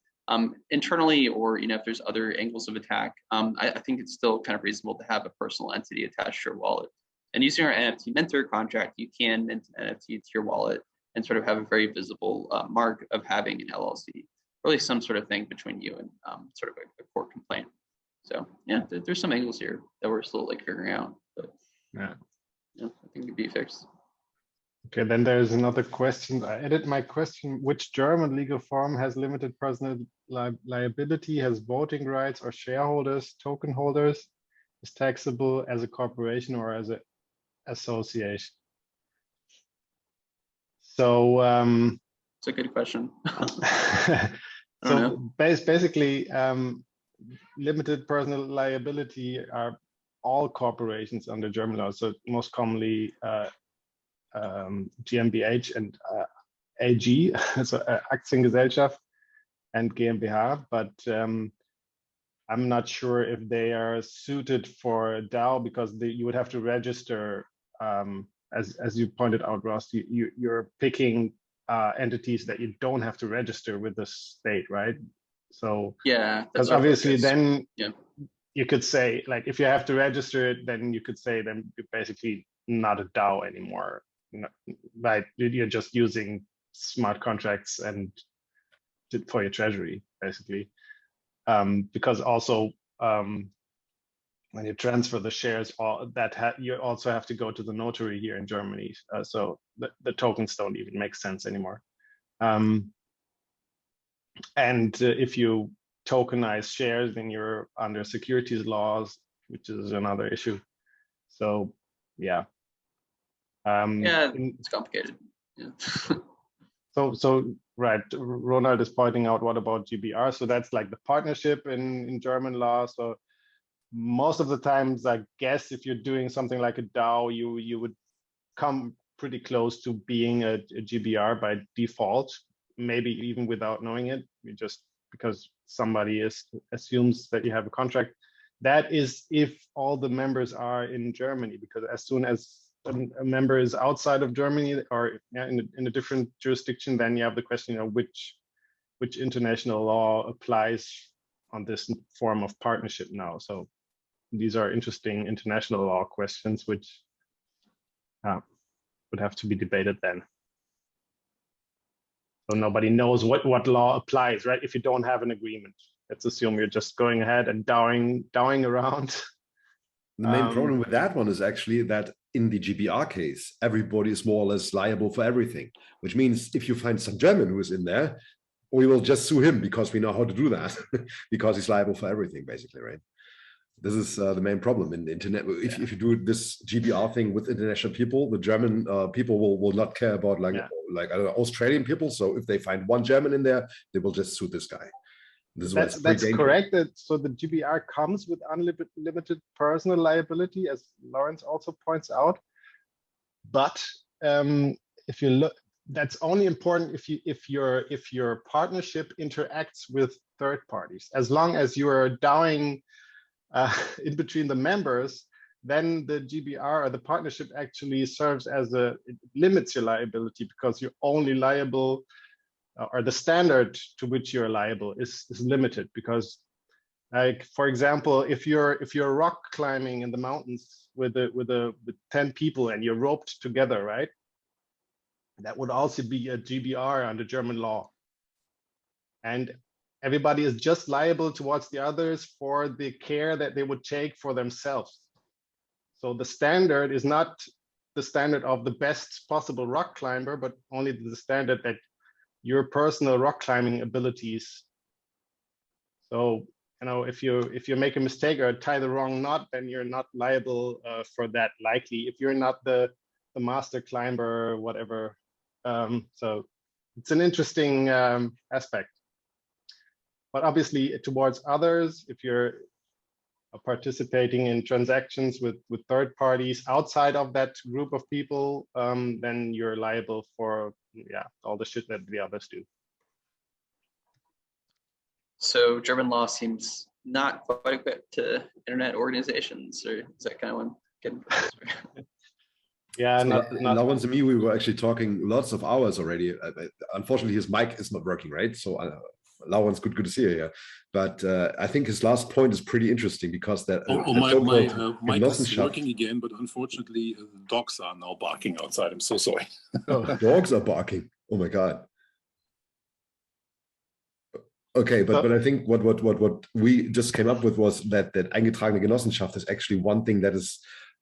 Internally, or you know, if there's other angles of attack, I think it's still kind of reasonable to have a personal entity attached to your wallet. And using our NFT mentor contract, you can mint an NFT to your wallet and sort of have a very visible mark of having an LLC, really some sort of thing between you and sort of a court complaint. So yeah, there's some angles here that we're still like figuring out, but yeah, I think it'd be fixed. Okay, then there's another question. I added my question: which German legal form has limited personal liability, has voting rights or shareholders, token holders, is taxable as a corporation or as an association? So it's a good question. So basically, limited personal liability are all corporations under German law. So most commonly GmbH and AG, so Aktiengesellschaft and GmbH, but I'm not sure if they are suited for DAO because you would have to register, as you pointed out, Ross, you're picking entities that you don't have to register with the state, right? So yeah, because obviously then you could say, like, if you have to register it, then you could say then you're basically not a DAO anymore, right? You're just using smart contracts and for your treasury, basically. Because also when you transfer the shares, you also have to go to the notary here in Germany. So the tokens don't even make sense anymore. And if you tokenize shares, then you're under securities laws, which is another issue. So yeah. It's complicated. Yeah. So right, Ronald is pointing out, what about GBR? So that's like the partnership in German law. So most of the times, I guess, if you're doing something like a DAO, you would come pretty close to being a GBR by default, maybe even without knowing it. You just because somebody assumes that you have a contract. That is if all the members are in Germany, because as soon as a member is outside of Germany or in a different jurisdiction, then you have the question of which international law applies on this form of partnership now. So these are interesting international law questions, which would have to be debated then. So nobody knows what law applies, right? If you don't have an agreement, let's assume you're just going ahead and DAOing around. The main problem with that one is actually that in the GBR case, everybody is more or less liable for everything, which means if you find some German who is in there, we will just sue him because we know how to do that, because he's liable for everything, basically, right? This is the main problem in the internet. If you do this GBR thing with international people, the German people will not care about like I don't know, Australian people. So if they find one German in there, they will just sue this guy. That's correct. So the GBR comes with unlimited personal liability, as Lawrence also points out. But if you look, that's only important if your partnership interacts with third parties. As long as you are DAOing in between the members, then the GBR or the partnership actually serves as it limits your liability, because you're only liable, or the standard to which you're liable is limited. Because, like, for example, if you're rock climbing in the mountains with 10 people and you're roped together, right? That would also be a GBR under German law. And everybody is just liable towards the others for the care that they would take for themselves. So the standard is not the standard of the best possible rock climber, but only the standard that your personal rock climbing abilities. So, you know, if you make a mistake or tie the wrong knot, then you're not liable for that, likely, if you're not the master climber or whatever. So it's an interesting aspect. But obviously towards others, if you're participating in transactions with third parties outside of that group of people, then you're liable for all the shit that the others do. So German law seems not quite equipped to internet organizations, or is that kind of what I'm getting from? Yeah, so Lawrence and me, we were actually talking lots of hours already. Unfortunately, his mic is not working, right? So Lawrence, good to see you here. But I think his last point is pretty interesting, because that my mic is working again, but unfortunately, dogs are now barking outside. I'm so sorry. Dogs are barking. Oh my god. Okay, but I think what we just came up with was that eingetragene Genossenschaft is actually one thing that is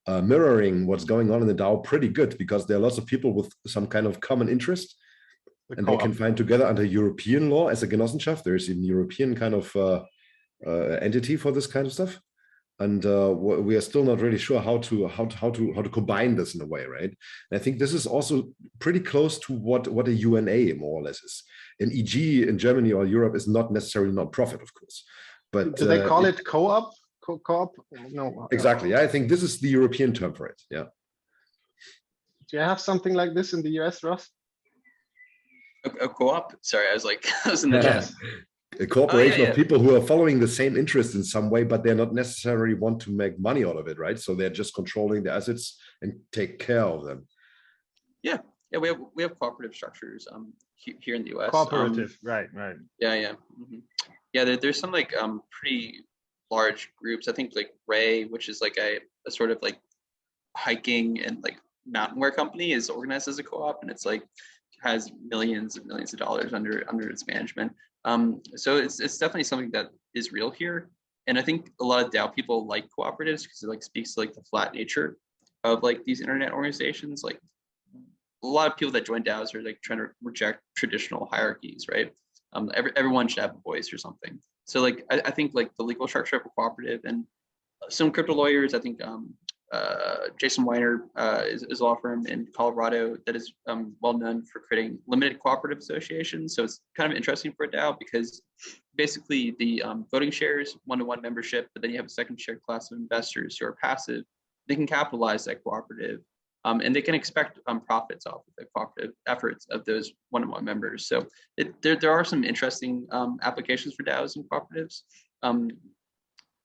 mirroring what's going on in the DAO pretty good, because there are lots of people with some kind of common interest, and they can find together under European law as a Genossenschaft. There's a European kind of entity for this kind of stuff, and we are still not really sure how to combine this in a way, right? And I think this is also pretty close to what a UNA more or less is. An EG in Germany or Europe is not necessarily non-profit, of course, but do they call it co-op? Co-op? No. Exactly. Yeah, I think this is the European term for it. Yeah. Do you have something like this in the US, Ross? A co-op? Sorry, I was in the chat. A corporation of people who are following the same interest in some way, but they're not necessarily want to make money out of it, right? So they're just controlling the assets and take care of them. Yeah, we have cooperative structures here in the US. Cooperative, right. Yeah. Mm-hmm. Yeah, there's some pretty large groups. I think like Ray, which is like a sort of like hiking and like mountain wear company, is organized as a co-op, and it's like has millions and millions of dollars under its management. So it's definitely something that is real here. And I think a lot of DAO people like cooperatives because it like speaks to like the flat nature of like these internet organizations. Like a lot of people that join DAOs are like trying to reject traditional hierarchies, right? Everyone should have a voice or something. So like I think like the legal structure of a cooperative, and some crypto lawyers, I think Jason Weiner is a law firm in Colorado that is well known for creating limited cooperative associations. So it's kind of interesting for a DAO because basically the voting shares, one-to-one membership, but then you have a second share class of investors who are passive. They can capitalize that cooperative And they can expect profits off of the cooperative efforts of those one-on-one members. So there are some interesting applications for DAOs and cooperatives.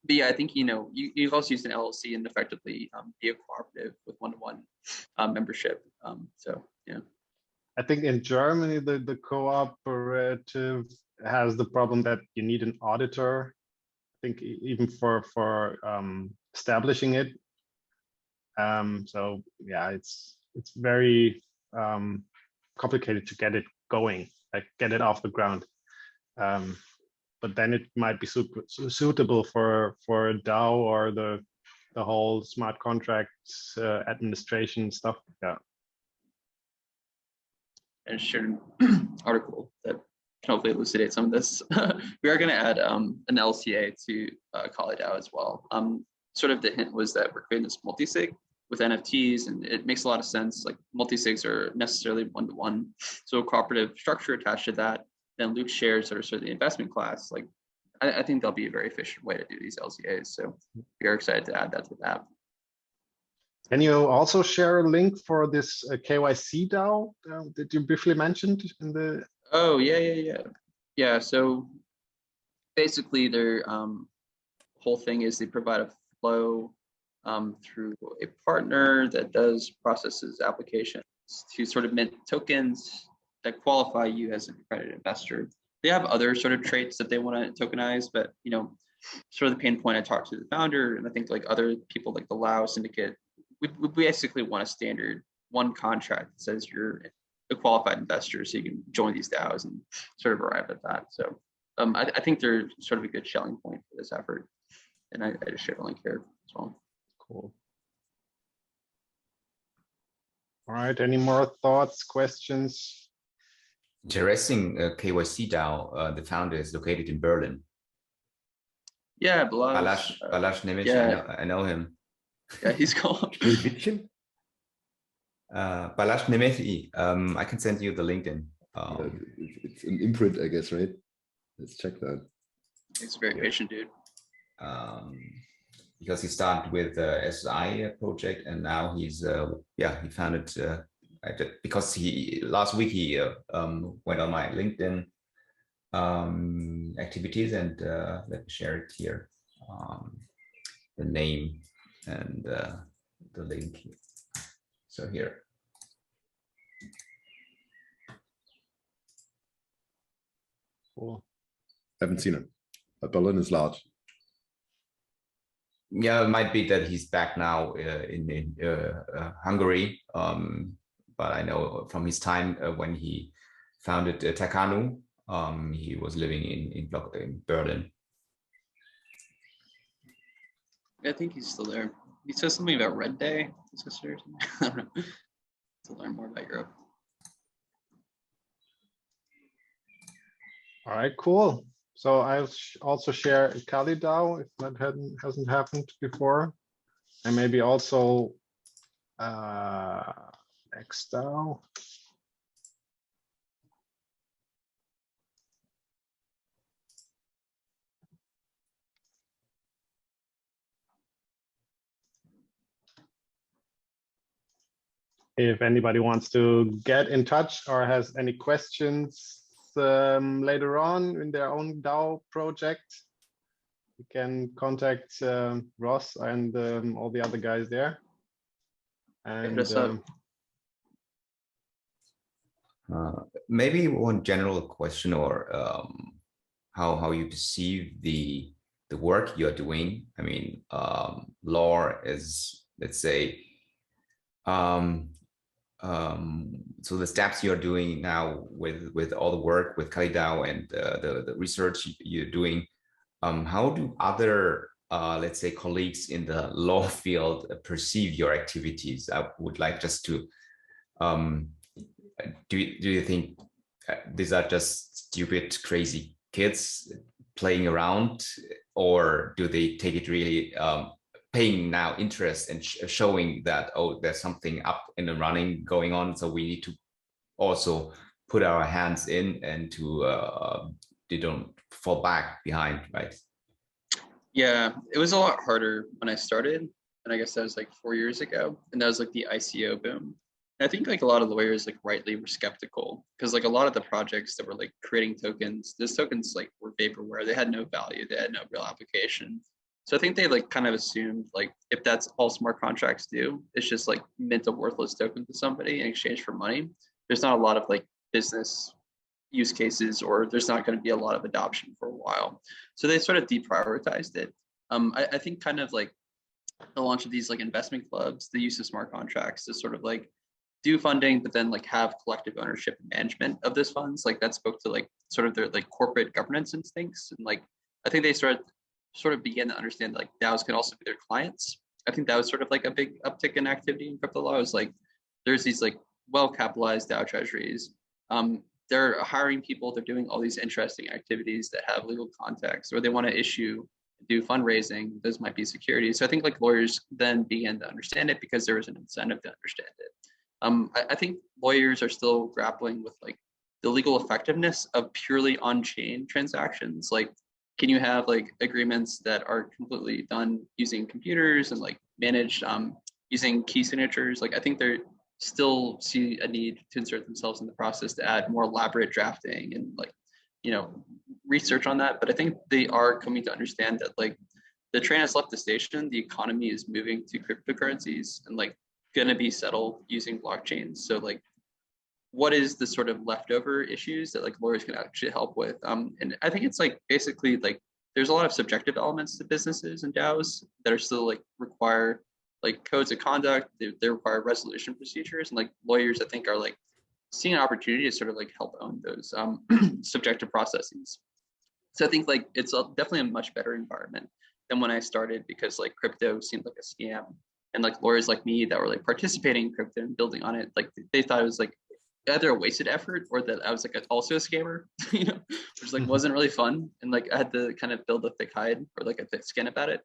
But yeah, I think, you've also used an LLC and effectively be a cooperative with one-to-one membership. So yeah. I think in Germany, the cooperative has the problem that you need an auditor. I think even for establishing it. So yeah, it's very complicated to get it going, like get it off the ground. But then it might be suitable for a DAO or the whole smart contracts administration stuff. Yeah. And shared an article that can hopefully elucidate some of this. We are going to add an LCA to KaliDAO as well. Sort of the hint was that we're creating this multi-sig with NFTs, and it makes a lot of sense. Like multi-sigs are necessarily one-to-one, so a cooperative structure attached to that. Then loot shares that are sort of the investment class. Like I think that'll be a very efficient way to do these LCAs. So we are excited to add that to the app. Can you also share a link for this KYC DAO that you briefly mentioned in the? Oh yeah. So basically, their whole thing is they provide a flow through a partner that processes applications to sort of mint tokens that qualify you as an accredited investor. They have other sort of traits that they want to tokenize, but sort of the pain point I talked to the founder, and I think like other people like the Lao syndicate, we basically want a standard one contract that says you're a qualified investor, so you can join these DAOs and sort of arrive at that. So I think they're sort of a good selling point for this effort, and I just shared a link here as well. Cool. All right. Any more thoughts, questions? Interesting. KYC DAO. The founder is located in Berlin. Yeah, Balázs Nemeth. Yeah. I know him. Yeah, he's called. Balázs Nemeth. I can send you the LinkedIn. It's an imprint, I guess, right? Let's check that. He's a very patient dude. Because he started with the SI project, and now he's he founded because last week he went on my LinkedIn activities, and let me share it here, the name and the link. So here. Cool. Haven't seen it, but Berlin is large. Yeah, it might be that he's back now in Hungary, but I know from his time when he founded Takanu, he was living in Berlin. I think he's still there. He says something about Red Day. I don't know. To learn more about Europe. All right, cool. So I'll also share KaliDAO if that hasn't happened before, and maybe also LexDAO. If anybody wants to get in touch or has any questions later on in their own DAO project, you can contact Ross and all the other guys there. And maybe one general question, or how you perceive the work you're doing. I mean, law is, let's say, so the steps you're doing now with all the work with KaliDAO and the research you're doing, how do other let's say colleagues in the law field perceive your activities? I would like just to do you think these are just stupid crazy kids playing around, or do they take it really paying now interest and showing that, oh, there's something up in the running going on, so we need to also put our hands in and to they don't fall back behind, right? Yeah, it was a lot harder when I started. and I guess that was like 4 years ago, and that was like the ICO boom. And I think like a lot of lawyers like rightly were skeptical because like a lot of the projects that were like creating tokens, those tokens like were vaporware. They had no value. They had no real application. So I think they like kind of assumed like if that's all smart contracts do, it's just like mint a worthless token to somebody in exchange for money. There's not a lot of like business use cases, or there's not going to be a lot of adoption for a while. So they sort of deprioritized it. I think kind of like the launch of these like investment clubs, the use of smart contracts to sort of like do funding, but then like have collective ownership and management of those funds. Like that spoke to like sort of their like corporate governance instincts. And like, I think they sort of began to understand that, like DAOs can also be their clients. I think that was sort of like a big uptick in activity in crypto law. It was like, there's these like well-capitalized DAO treasuries. They're hiring people, they're doing all these interesting activities that have legal context, or they want to do fundraising, those might be securities. So I think like lawyers then began to understand it because there was an incentive to understand it. I think lawyers are still grappling with like the legal effectiveness of purely on-chain transactions. Like, can you have like agreements that are completely done using computers and like managed using key signatures? Like, I think they're still see a need to insert themselves in the process to add more elaborate drafting and like, you know, research on that. But I think they are coming to understand that like the train has left the station, the economy is moving to cryptocurrencies and like going to be settled using blockchains. So like, what is the sort of leftover issues that like lawyers can actually help with? And I think it's like basically like there's a lot of subjective elements to businesses and DAOs that are still like require like codes of conduct. They require resolution procedures, and like lawyers I think are like seeing an opportunity to sort of like help own those subjective processes. So I think like it's definitely a much better environment than when I started, because like crypto seemed like a scam, and like lawyers like me that were like participating in crypto and building on it, like they thought it was like either a wasted effort or that I was like also a scammer, you know, which like wasn't really fun. And like I had to kind of build a thick hide or like a thick skin about it.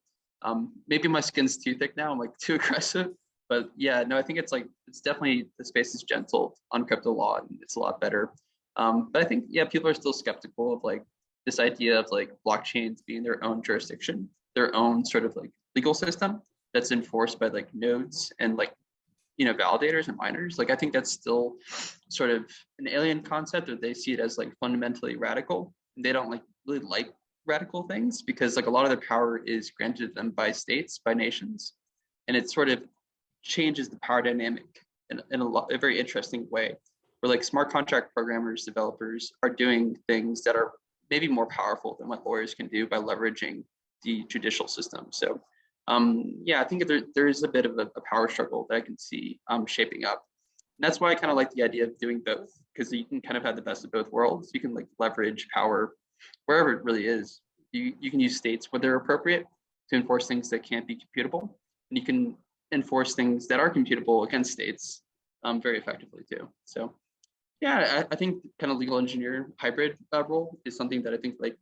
Maybe my skin's too thick now, I'm like too aggressive, but yeah, no, I think it's like, it's definitely, the space is gentle on crypto law and it's a lot better. But I think, yeah, people are still skeptical of like this idea of like blockchains being their own jurisdiction, their own sort of like legal system that's enforced by like nodes and like, you know, validators and miners. Like, I think that's still sort of an alien concept, or they see it as like fundamentally radical. They don't like really like radical things because like a lot of the power is granted to them by states, by nations, and it sort of changes the power dynamic in a very interesting way, where like smart contract programmers, developers are doing things that are maybe more powerful than what lawyers can do by leveraging the judicial system. So yeah, I think there is a bit of a power struggle that I can see shaping up. And that's why I kind of like the idea of doing both, because you can kind of have the best of both worlds. You can like leverage power wherever it really is. You can use states when they're appropriate to enforce things that can't be computable, and you can enforce things that are computable against states very effectively too. So yeah, I think kind of legal engineer hybrid role is something that I think like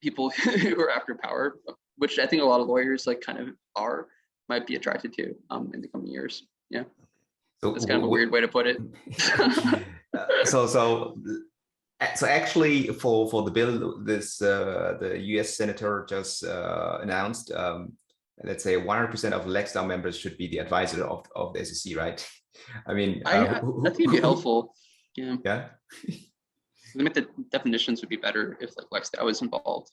people who are after power, which I think a lot of lawyers like kind of are, might be attracted to in the coming years. Yeah, so that's kind of a weird way to put it. So actually, for the bill, this the U.S. senator just announced, let's say 100% of LexDAO members should be the advisor of the SEC, right? I mean, I think it'd be helpful. Yeah. Yeah. I think the definitions would be better if like LexDAO was involved.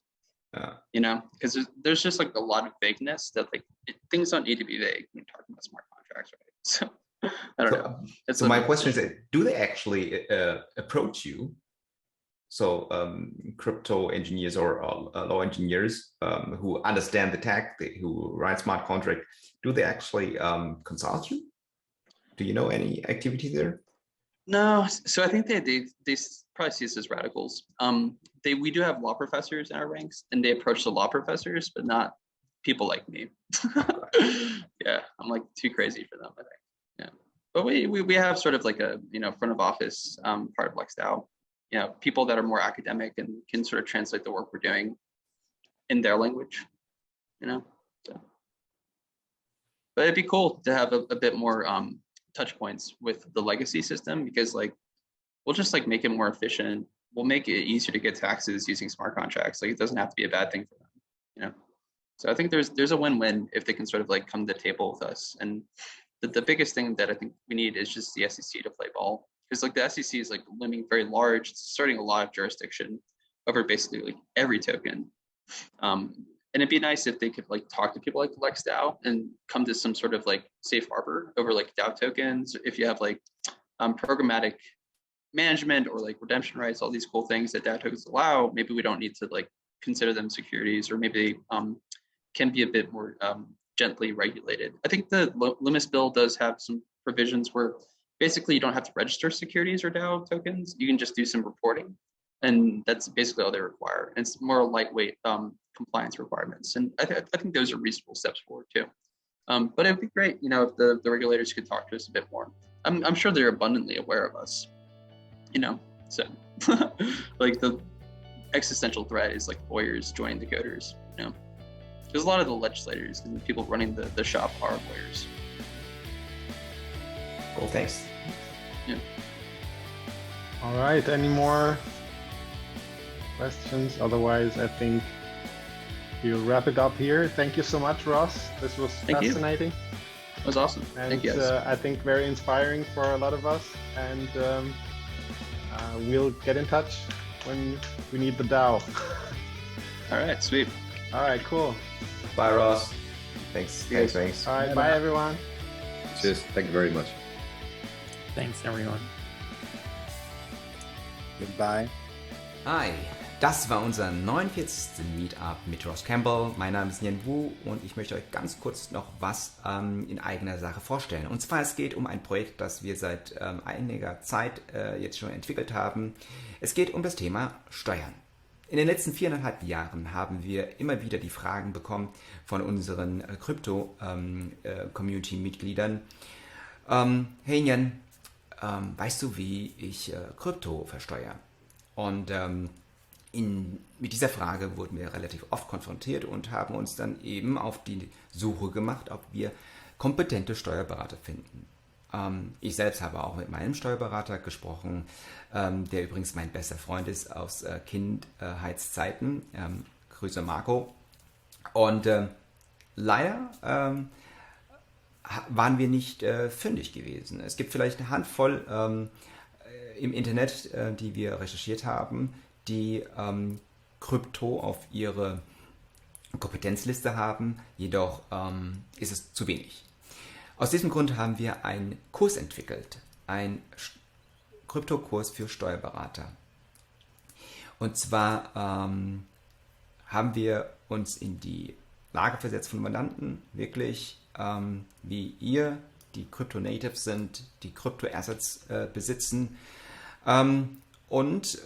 You know, because there's just like a lot of vagueness that like things don't need to be vague when you're talking about smart contracts, right? So I don't know. So my question is, do they actually approach you? So crypto engineers or law engineers who understand the tech, who write smart contract, do they actually consult you? Do you know any activity there? No, so I think they probably see us as radicals. We do have law professors in our ranks, and they approach the law professors, but not people like me. Yeah, I'm like too crazy for them, I think. Yeah, but we have sort of like a, you know, front of office part of LexDAO. You know, people that are more academic and can sort of translate the work we're doing in their language. You know, so. But it'd be cool to have a bit more touch points with the legacy system, because like we'll just like make it more efficient. We'll make it easier to get taxes using smart contracts. Like it doesn't have to be a bad thing for them, you know. So I think there's a win-win if they can sort of like come to the table with us. And the biggest thing that I think we need is just the SEC to play ball, because like the SEC is like looming very large, it's starting a lot of jurisdiction over basically like every token. And it'd be nice if they could like talk to people like LexDAO and come to some sort of like safe harbor over like DAO tokens. If you have like programmatic management or like redemption rights, all these cool things that DAO tokens allow, maybe we don't need to like consider them securities, or maybe they can be a bit more gently regulated. I think the Limis bill does have some provisions where basically you don't have to register securities or DAO tokens. You can just do some reporting, and that's basically all they require. And it's more lightweight compliance requirements. And I think those are reasonable steps forward too. But it would be great, you know, if the regulators could talk to us a bit more. I'm sure they're abundantly aware of us, you know, so like the existential threat is like lawyers joining the coders, you know. There's a lot of the legislators and the people running the shop are lawyers. Cool, thanks. Yeah. All right, any more questions? Otherwise, I think we'll wrap it up here. Thank you so much, Ross. This was fascinating. That was awesome. And thank you guys. I think very inspiring for a lot of us. And we'll get in touch when we need the DAO. All right, sweet. All right, cool. Bye, Ross. Thanks. All right, bye everyone. Cheers. Thank you very much. Thanks, everyone. Goodbye. Hi, das war unser 49. Meetup mit Ross Campbell. Mein Name ist Nien Wu und ich möchte euch ganz kurz noch was in eigener Sache vorstellen. Und zwar, es geht um ein Projekt, das wir seit einiger Zeit jetzt schon entwickelt haben. Es geht um das Thema Steuern. In den letzten 4,5 Jahren haben wir immer wieder die Fragen bekommen von unseren Krypto-Community-Mitgliedern. Hey Nien, weißt du, wie ich Krypto versteuere? Und mit dieser Frage wurden wir relativ oft konfrontiert und haben uns dann eben auf die Suche gemacht, ob wir kompetente Steuerberater finden. Ich selbst habe auch mit meinem Steuerberater gesprochen, der übrigens mein bester Freund ist aus Kindheitszeiten. Grüße Marco. Und leider waren wir nicht fündig gewesen. Es gibt vielleicht eine Handvoll im Internet, die wir recherchiert haben, die Krypto auf ihre Kompetenzliste haben, jedoch ist es zu wenig. Aus diesem Grund haben wir einen Kurs entwickelt, einen Kryptokurs für Steuerberater. Und zwar haben wir uns in die Lage versetzt von Mandanten, wirklich wie ihr, die Crypto-Natives sind, die Krypto-Assets besitzen und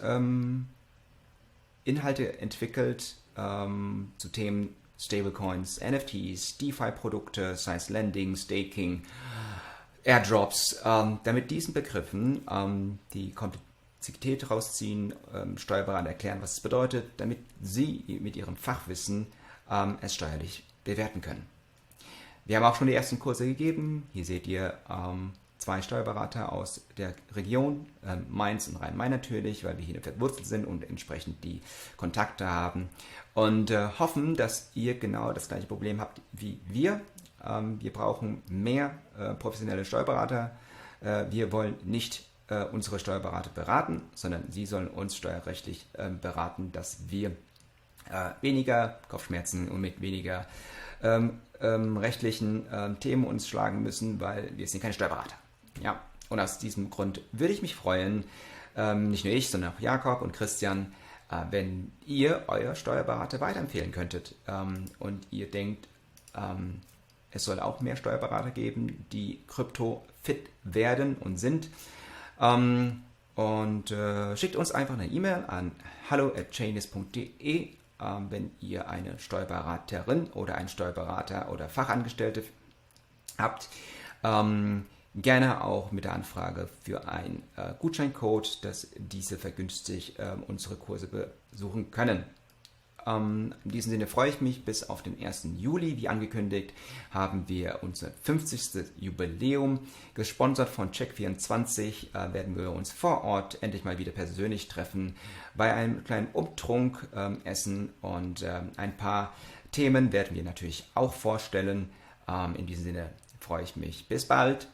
Inhalte entwickelt zu Themen Stablecoins, NFTs, DeFi-Produkte, sei es Lending, Staking, Airdrops, damit diesen Begriffen die Komplexität rausziehen, Steuerberater erklären, was es bedeutet, damit sie mit ihrem Fachwissen es steuerlich bewerten können. Wir haben auch schon die ersten Kurse gegeben. Hier seht ihr 2 Steuerberater aus der Region, Mainz und Rhein-Main natürlich, weil wir hier verwurzelt sind und entsprechend die Kontakte haben und hoffen, dass ihr genau das gleiche Problem habt wie wir. Wir brauchen mehr professionelle Steuerberater. Wir wollen nicht unsere Steuerberater beraten, sondern sie sollen uns steuerrechtlich beraten, dass wir weniger Kopfschmerzen und mit weniger rechtlichen Themen uns schlagen müssen, weil wir sind keine Steuerberater. Ja, und aus diesem Grund würde ich mich freuen, nicht nur ich, sondern auch Jakob und Christian, wenn ihr euer Steuerberater weiterempfehlen könntet und ihr denkt, es soll auch mehr Steuerberater geben, die Krypto fit werden und sind. Schickt uns einfach eine E-Mail an hallo@chainist.de, wenn ihr eine Steuerberaterin oder einen Steuerberater oder Fachangestellte habt. Gerne auch mit der Anfrage für einen Gutscheincode, dass diese vergünstigt unsere Kurse besuchen können. In diesem Sinne freue ich mich. Bis auf den 1. Juli, wie angekündigt, haben wir unser 50. Jubiläum. Gesponsert von Check24 werden wir uns vor Ort endlich mal wieder persönlich treffen, bei einem kleinen Umtrunk essen und ein paar Themen werden wir natürlich auch vorstellen. In diesem Sinne freue ich mich. Bis bald.